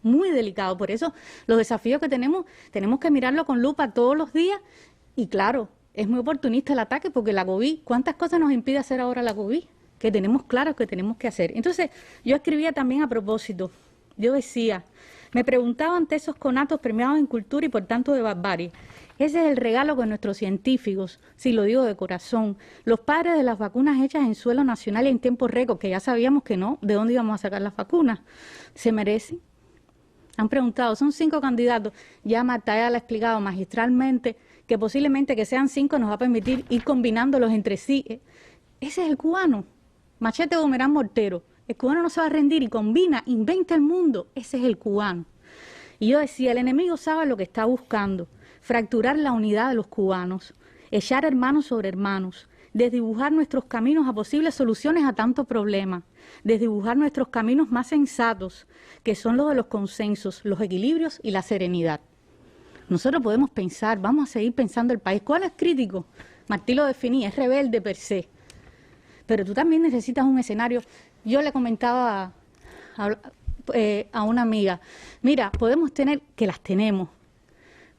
Speaker 3: muy delicado. Por eso los desafíos que tenemos que mirarlo con lupa todos los días. Y claro, es muy oportunista el ataque porque la COVID, ¿cuántas cosas nos impide hacer ahora la COVID? Que tenemos claro que tenemos que hacer. Entonces, yo escribía también a propósito, yo decía, me preguntaba ante esos conatos permeados en cultura y por tanto de barbarie. Ese es el regalo que nuestros científicos, si lo digo de corazón, los padres de las vacunas hechas en suelo nacional y en tiempo récord, que ya sabíamos que no, ¿de dónde íbamos a sacar las vacunas? ¿Se merecen? Han preguntado, son 5 candidatos. Ya Marta ya le ha explicado magistralmente que posiblemente que sean 5 nos va a permitir ir combinándolos entre sí. Ese es el cubano. Machete Bomerán Mortero. El cubano no se va a rendir y combina, inventa el mundo. Ese es el cubano. Y yo decía, el enemigo sabe lo que está buscando. Fracturar la unidad de los cubanos, echar hermanos sobre hermanos, desdibujar nuestros caminos a posibles soluciones a tantos problemas, desdibujar nuestros caminos más sensatos, que son los de los consensos, los equilibrios y la serenidad. Nosotros podemos pensar, vamos a seguir pensando el país. ¿Cuál es crítico? Martí lo definía, es rebelde per se. Pero tú también necesitas un escenario. Yo le comentaba a una amiga, mira, podemos tener, que las tenemos,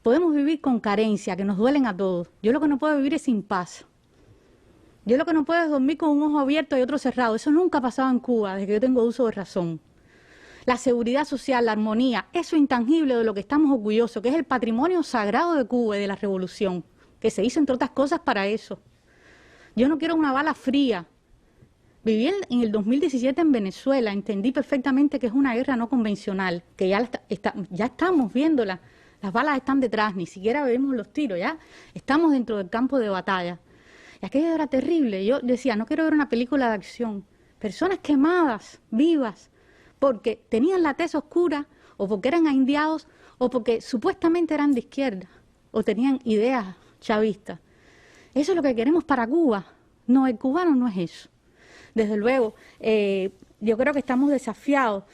Speaker 3: podemos vivir con carencia, que nos duelen a todos. Yo lo que no puedo vivir es sin paz. Yo lo que no puedo es dormir con un ojo abierto y otro cerrado. Eso nunca ha pasado en Cuba, desde que yo tengo uso de razón. La seguridad social, la armonía, eso intangible de lo que estamos orgullosos, que es el patrimonio sagrado de Cuba y de la revolución, que se hizo entre otras cosas para eso. Yo no quiero una bala fría. Viví en el 2017 en Venezuela, entendí perfectamente que es una guerra no convencional, que ya estamos viéndola. Las balas están detrás, ni siquiera vemos los tiros, ya estamos dentro del campo de batalla. Y aquello era terrible. Yo decía, no quiero ver una película de acción. Personas quemadas, vivas, porque tenían la tez oscura, o porque eran indiados, o porque supuestamente eran de izquierda, o tenían ideas chavistas. Eso es lo que queremos para Cuba. No, el cubano no es eso. Desde luego, yo creo que estamos desafiados.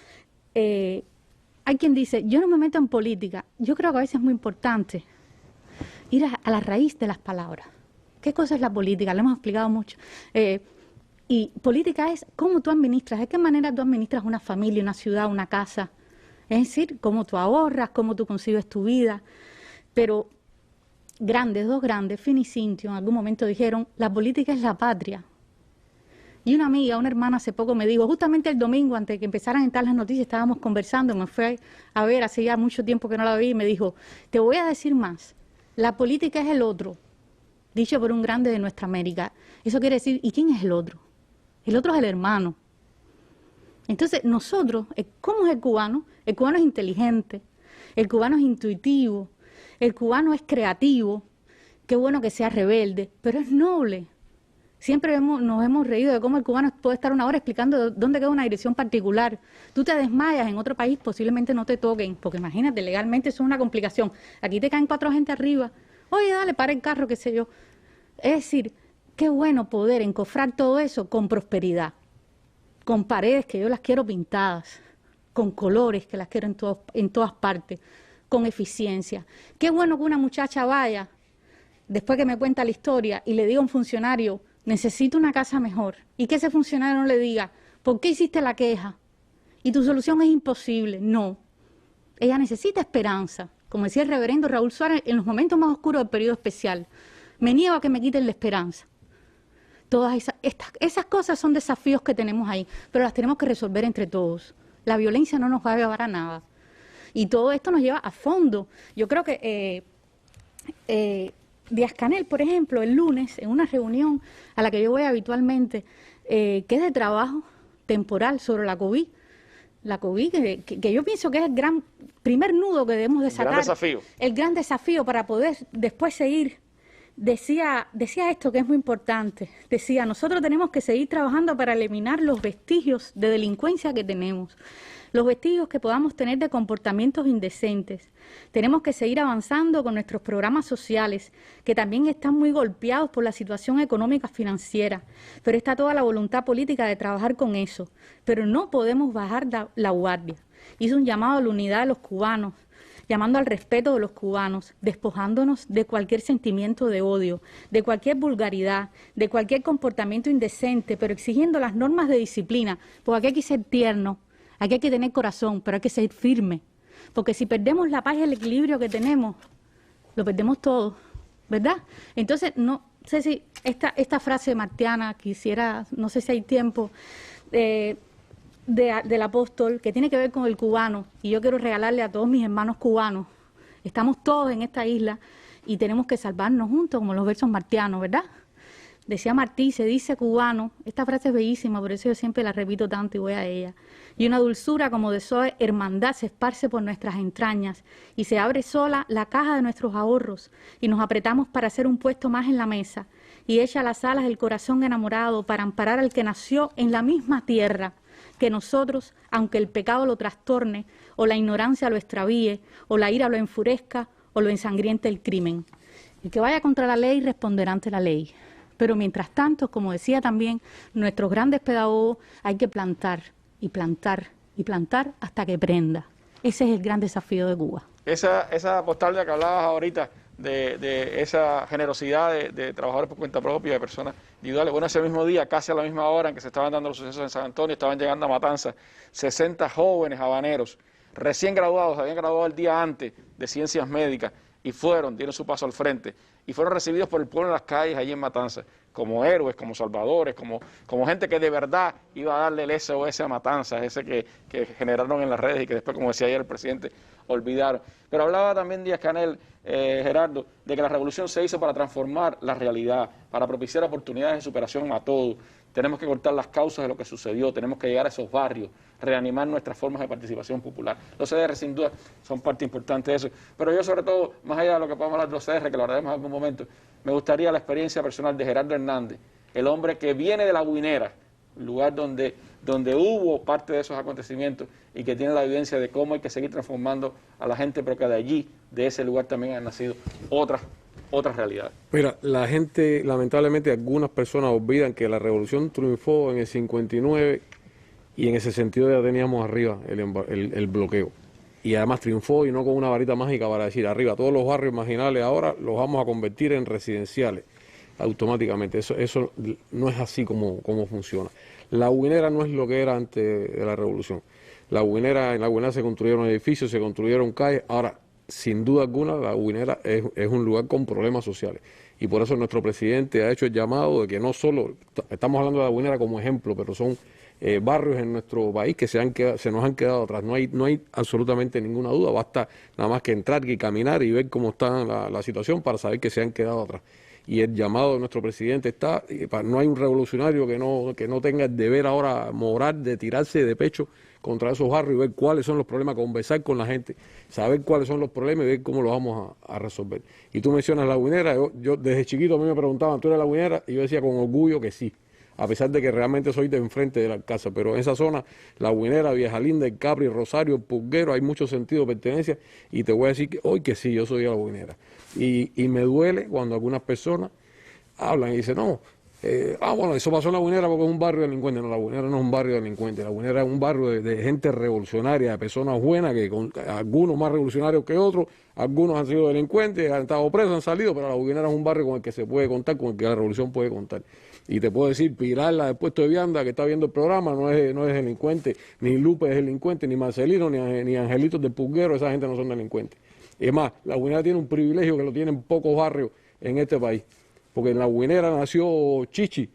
Speaker 3: Hay quien dice, yo no me meto en política. Yo creo que a veces es muy importante ir a la raíz de las palabras. ¿Qué cosa es la política? Lo hemos explicado mucho. Y política es cómo tú administras, de qué manera tú administras una familia, una ciudad, una casa. Es decir, cómo tú ahorras, cómo tú concibes tu vida. Pero dos grandes, Fini y Cintio, en algún momento dijeron, la política es la patria. Y una amiga, una hermana hace poco me dijo, justamente el domingo, antes de que empezaran a entrar las noticias, estábamos conversando, me fue a ver, hace ya mucho tiempo que no la vi, y me dijo, te voy a decir más, la política es el otro, dicho por un grande de nuestra América. Eso quiere decir, ¿y quién es el otro? El otro es el hermano. Entonces, nosotros, ¿cómo es el cubano? El cubano es inteligente, El cubano es intuitivo, el cubano es creativo, qué bueno que sea rebelde, pero es noble. Siempre nos hemos reído de cómo el cubano puede estar una hora explicando dónde queda una dirección particular. Tú te desmayas en otro país, posiblemente no te toquen, porque imagínate, legalmente eso es una complicación. Aquí te caen 4 gente arriba, oye, dale, para el carro, qué sé yo. Es decir, qué bueno poder encofrar todo eso con prosperidad, con paredes que yo las quiero pintadas, con colores que las quiero en todas partes, con eficiencia. Qué bueno que una muchacha vaya, después que me cuenta la historia, y le diga a un funcionario, necesito una casa mejor, y que ese funcionario no le diga, ¿por qué hiciste la queja? Y tu solución es imposible. No, ella necesita esperanza, como decía el reverendo Raúl Suárez, en los momentos más oscuros del periodo especial. Me niego a que me quiten la esperanza. Todas esas cosas son desafíos que tenemos ahí, pero las tenemos que resolver entre todos. La violencia no nos va a llevar a nada. Y todo esto nos lleva a fondo. Yo creo que Díaz-Canel, por ejemplo, el lunes, en una reunión a la que yo voy habitualmente, que es de trabajo temporal sobre la COVID, que yo pienso que es el gran primer nudo que debemos de sacar.
Speaker 1: El gran desafío.
Speaker 3: El gran desafío para poder después seguir. Decía esto que es muy importante. Decía, nosotros tenemos que seguir trabajando para eliminar los vestigios de delincuencia que tenemos, los vestigios que podamos tener de comportamientos indecentes. Tenemos que seguir avanzando con nuestros programas sociales, que también están muy golpeados por la situación económica financiera, pero está toda la voluntad política de trabajar con eso. Pero no podemos bajar la guardia. Hizo un llamado a la unidad de los cubanos, llamando al respeto de los cubanos, despojándonos de cualquier sentimiento de odio, de cualquier vulgaridad, de cualquier comportamiento indecente, pero exigiendo las normas de disciplina, porque aquí hay que ser tierno, aquí hay que tener corazón, pero hay que ser firme, porque si perdemos la paz y el equilibrio que tenemos, lo perdemos todo, ¿verdad? Entonces, no sé si esta frase martiana quisiera, no sé si hay tiempo, del apóstol, que tiene que ver con el cubano, y yo quiero regalarle a todos mis hermanos cubanos. Estamos todos en esta isla y tenemos que salvarnos juntos, como los versos martianos, ¿verdad? Decía Martí, se dice cubano, esta frase es bellísima, por eso yo siempre la repito tanto y voy a ella. Y una dulzura como de suave hermandad se esparce por nuestras entrañas y se abre sola la caja de nuestros ahorros y nos apretamos para hacer un puesto más en la mesa y echa las alas el corazón enamorado para amparar al que nació en la misma tierra que nosotros, aunque el pecado lo trastorne, o la ignorancia lo extravíe, o la ira lo enfurezca, o lo ensangriente el crimen. El que vaya contra la ley responderá ante la ley. Pero mientras tanto, como decía también nuestros grandes pedagogos, hay que plantar, y plantar, y plantar hasta que prenda. Ese es el gran desafío de Cuba.
Speaker 1: Esa postal de la que hablabas ahorita, de esa generosidad de trabajadores por cuenta propia, de personas individuales. Bueno, ese mismo día, casi a la misma hora en que se estaban dando los sucesos en San Antonio, estaban llegando a Matanzas 60 jóvenes habaneros, recién graduados, habían graduado el día antes de Ciencias Médicas, y dieron su paso al frente, y fueron recibidos por el pueblo en las calles allí en Matanzas, como héroes, como salvadores, como gente que de verdad iba a darle el SOS a Matanzas, ese que generaron en las redes y que después, como decía ayer el presidente, olvidaron. Pero hablaba también Díaz-Canel, Gerardo, de que la revolución se hizo para transformar la realidad, para propiciar oportunidades de superación a todos. Tenemos que cortar las causas de lo que sucedió, tenemos que llegar a esos barrios, reanimar nuestras formas de participación popular. Los CDR sin duda son parte importante de eso, pero yo sobre todo, más allá de lo que podamos hablar de los CDR, que lo hablaremos en algún momento, me gustaría la experiencia personal de Gerardo Hernández, el hombre que viene de La Guinera, lugar donde hubo parte de esos acontecimientos y que tiene la evidencia de cómo hay que seguir transformando a la gente, pero que de allí, de ese lugar también han nacido otras realidades. Mira,
Speaker 4: la gente, lamentablemente, algunas personas olvidan que la revolución triunfó en el 59 y en el 62 ya teníamos arriba el bloqueo. Y además triunfó y no con una varita mágica para decir arriba, todos los barrios marginales ahora los vamos a convertir en residenciales automáticamente. Eso no es así como funciona. La Guinera no es lo que era antes de la revolución. En la Guinera se construyeron edificios, se construyeron calles. Ahora, sin duda alguna, la Guinera es un lugar con problemas sociales. Y por eso nuestro presidente ha hecho el llamado de que no solo, estamos hablando de la Guinera como ejemplo, pero son barrios en nuestro país que se nos han quedado atrás. No hay absolutamente ninguna duda. Basta nada más que entrar y caminar y ver cómo está la situación para saber que se han quedado atrás. y el llamado de nuestro presidente está, no hay un revolucionario que no tenga el deber ahora moral de tirarse de pecho contra esos barrios y ver cuáles son los problemas, conversar con la gente, saber cuáles son los problemas y ver cómo los vamos a resolver. Y tú mencionas La Guinera, yo desde chiquito a mí me preguntaban, ¿tú eres La Guinera? Y yo decía con orgullo que sí, a pesar de que realmente soy de enfrente de la casa, pero en esa zona, La Guinera, Vieja Linda, El Capri, Rosario, El Pulguero, hay mucho sentido de pertenencia y te voy a decir que hoy que sí, yo soy de La Guinera. Y me duele cuando algunas personas hablan y dicen, no, bueno, eso pasó en La Guinera porque es un barrio delincuente. No, La Guinera no es un barrio delincuente, La Guinera es un barrio de gente revolucionaria, de personas buenas, algunos más revolucionarios que otros, algunos han sido delincuentes, han estado presos, han salido, pero La Guinera es un barrio con el que se puede contar, con el que la revolución puede contar. Y te puedo decir, Pilar, del puesto de vianda, que está viendo el programa, no es delincuente, ni Lupe es delincuente, ni Marcelino, ni Angelitos del Pulguero, esa gente no son delincuentes. Es más, La Guinera tiene un privilegio que lo tienen pocos barrios en este país. Porque en La Guinera nació Chichi,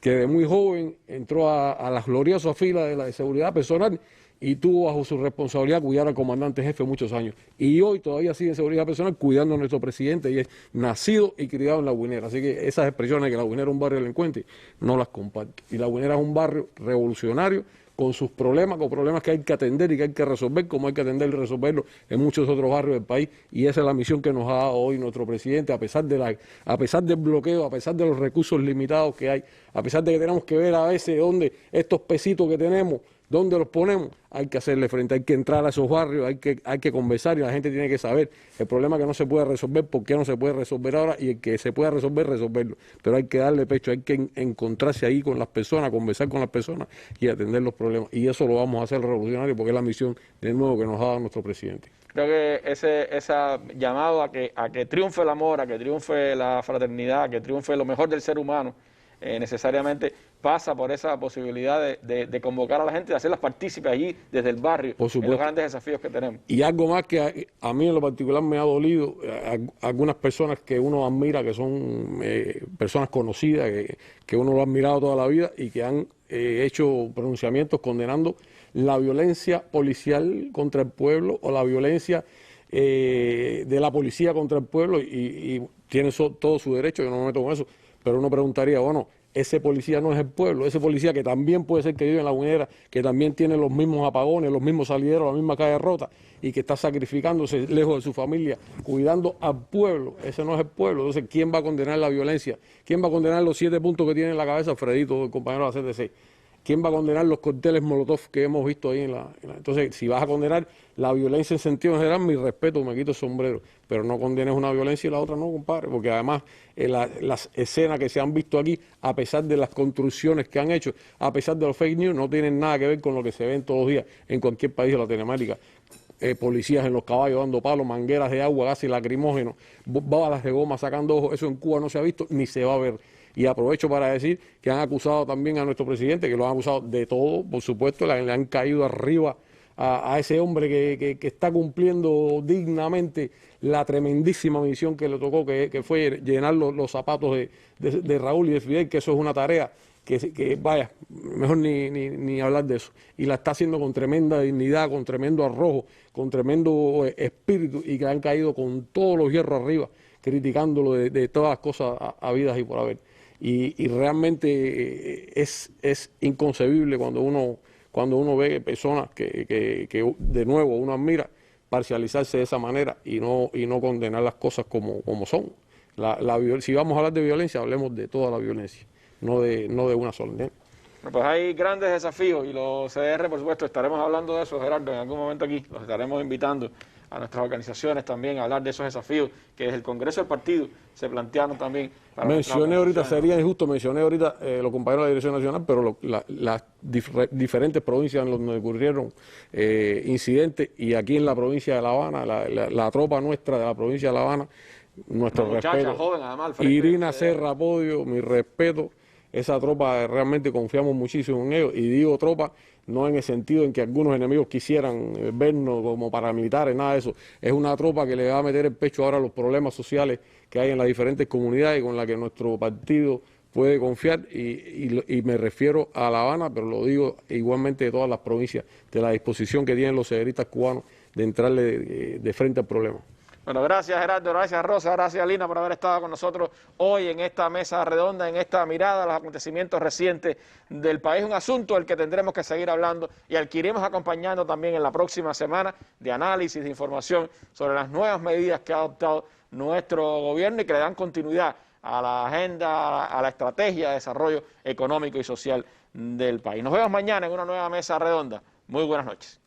Speaker 4: que de muy joven entró a las gloriosas filas de la seguridad personal y tuvo bajo su responsabilidad cuidar al comandante jefe muchos años. Y hoy todavía sigue en seguridad personal cuidando a nuestro presidente y es nacido y criado en La Guinera. Así que esas expresiones de que La Guinera es un barrio delincuente, no las comparto. Y La Guinera es un barrio revolucionario con sus problemas, con problemas que hay que atender y que hay que resolver, como hay que atender y resolverlo en muchos otros barrios del país, y esa es la misión que nos ha dado hoy nuestro presidente, a pesar del bloqueo, a pesar de los recursos limitados que hay, a pesar de que tenemos que ver a veces dónde estos pesitos que tenemos, dónde los ponemos, hay que hacerle frente, hay que entrar a esos barrios, hay que conversar y la gente tiene que saber el problema que no se puede resolver, por qué no se puede resolver ahora y el que se pueda resolver, resolverlo. Pero hay que darle pecho, hay que encontrarse ahí con las personas, conversar con las personas y atender los problemas. Y eso lo vamos a hacer revolucionario porque es la misión de nuevo que nos ha dado nuestro presidente.
Speaker 1: Creo que ese llamado a que triunfe el amor, a que triunfe la fraternidad, a que triunfe lo mejor del ser humano, necesariamente pasa por esa posibilidad de convocar a la gente, de hacerlas partícipes allí desde el barrio, en los grandes desafíos que tenemos.
Speaker 4: Y algo más que a mí en lo particular me ha dolido, algunas personas que uno admira, que son personas conocidas, que uno lo ha admirado toda la vida y que han hecho pronunciamientos condenando la violencia policial contra el pueblo o la violencia de la policía contra el pueblo y tiene todo su derecho, yo no me meto con eso, pero uno preguntaría, bueno, ese policía no es el pueblo, ese policía que también puede ser que vive en La Guinera, que también tiene los mismos apagones, los mismos salideros, la misma calle rota y que está sacrificándose lejos de su familia, cuidando al pueblo, ese no es el pueblo. Entonces, ¿quién va a condenar la violencia? ¿Quién va a condenar los 7 puntos que tiene en la cabeza Fredito, el compañero de la CTC? ¿Quién va a condenar los cócteles Molotov que hemos visto ahí Entonces, si vas a condenar la violencia en sentido general, mi respeto, me quito el sombrero, pero no condenes una violencia y la otra no, compadre, porque además las escenas que se han visto aquí, a pesar de las construcciones que han hecho, a pesar de los fake news, no tienen nada que ver con lo que se ven todos los días en cualquier país de Latinoamérica. Policías en los caballos dando palos, mangueras de agua, gases lacrimógenos, balas de goma sacando ojos, eso en Cuba no se ha visto ni se va a ver. Y aprovecho para decir que han acusado también a nuestro presidente, que lo han acusado de todo, por supuesto, le han caído arriba a ese hombre que está cumpliendo dignamente la tremendísima misión que le tocó, que fue llenar los zapatos de Raúl y de Fidel, que eso es una tarea que vaya, mejor ni hablar de eso. Y la está haciendo con tremenda dignidad, con tremendo arrojo, con tremendo espíritu, y que han caído con todos los hierros arriba, criticándolo de todas las cosas habidas y por haber. Y realmente es inconcebible cuando uno ve personas que de nuevo uno admira parcializarse de esa manera y no condenar las cosas como son. Si vamos a hablar de violencia, hablemos de toda la violencia, no de una sola. Bueno,
Speaker 1: pues hay grandes desafíos y los CDR, por supuesto, estaremos hablando de eso, Gerardo, en algún momento aquí. Los estaremos invitando a nuestras organizaciones también a hablar de esos desafíos que desde el Congreso del Partido se plantearon también.
Speaker 4: Mencioné ahorita, sería injusto, los compañeros de la Dirección Nacional, pero las diferentes provincias en donde ocurrieron incidentes, y aquí en la provincia de La Habana, la tropa nuestra de la provincia de La Habana, nuestro respeto.
Speaker 1: Joven, además,
Speaker 4: Irina Serra Podio, mi respeto. Esa tropa realmente confiamos muchísimo en ellos, y digo tropa no en el sentido en que algunos enemigos quisieran vernos como paramilitares, nada de eso. Es una tropa que le va a meter el pecho ahora a los problemas sociales que hay en las diferentes comunidades y con la que nuestro partido puede confiar, y me refiero a La Habana, pero lo digo igualmente de todas las provincias, de la disposición que tienen los cederistas cubanos de entrarle de frente al problema.
Speaker 1: Bueno, gracias Gerardo, gracias Rosa, gracias Lina por haber estado con nosotros hoy en esta mesa redonda, en esta mirada a los acontecimientos recientes del país, un asunto del que tendremos que seguir hablando y al que iremos acompañando también en la próxima semana de análisis, de información sobre las nuevas medidas que ha adoptado nuestro gobierno y que le dan continuidad a la agenda, a la estrategia de desarrollo económico y social del país. Nos vemos mañana en una nueva mesa redonda. Muy buenas noches.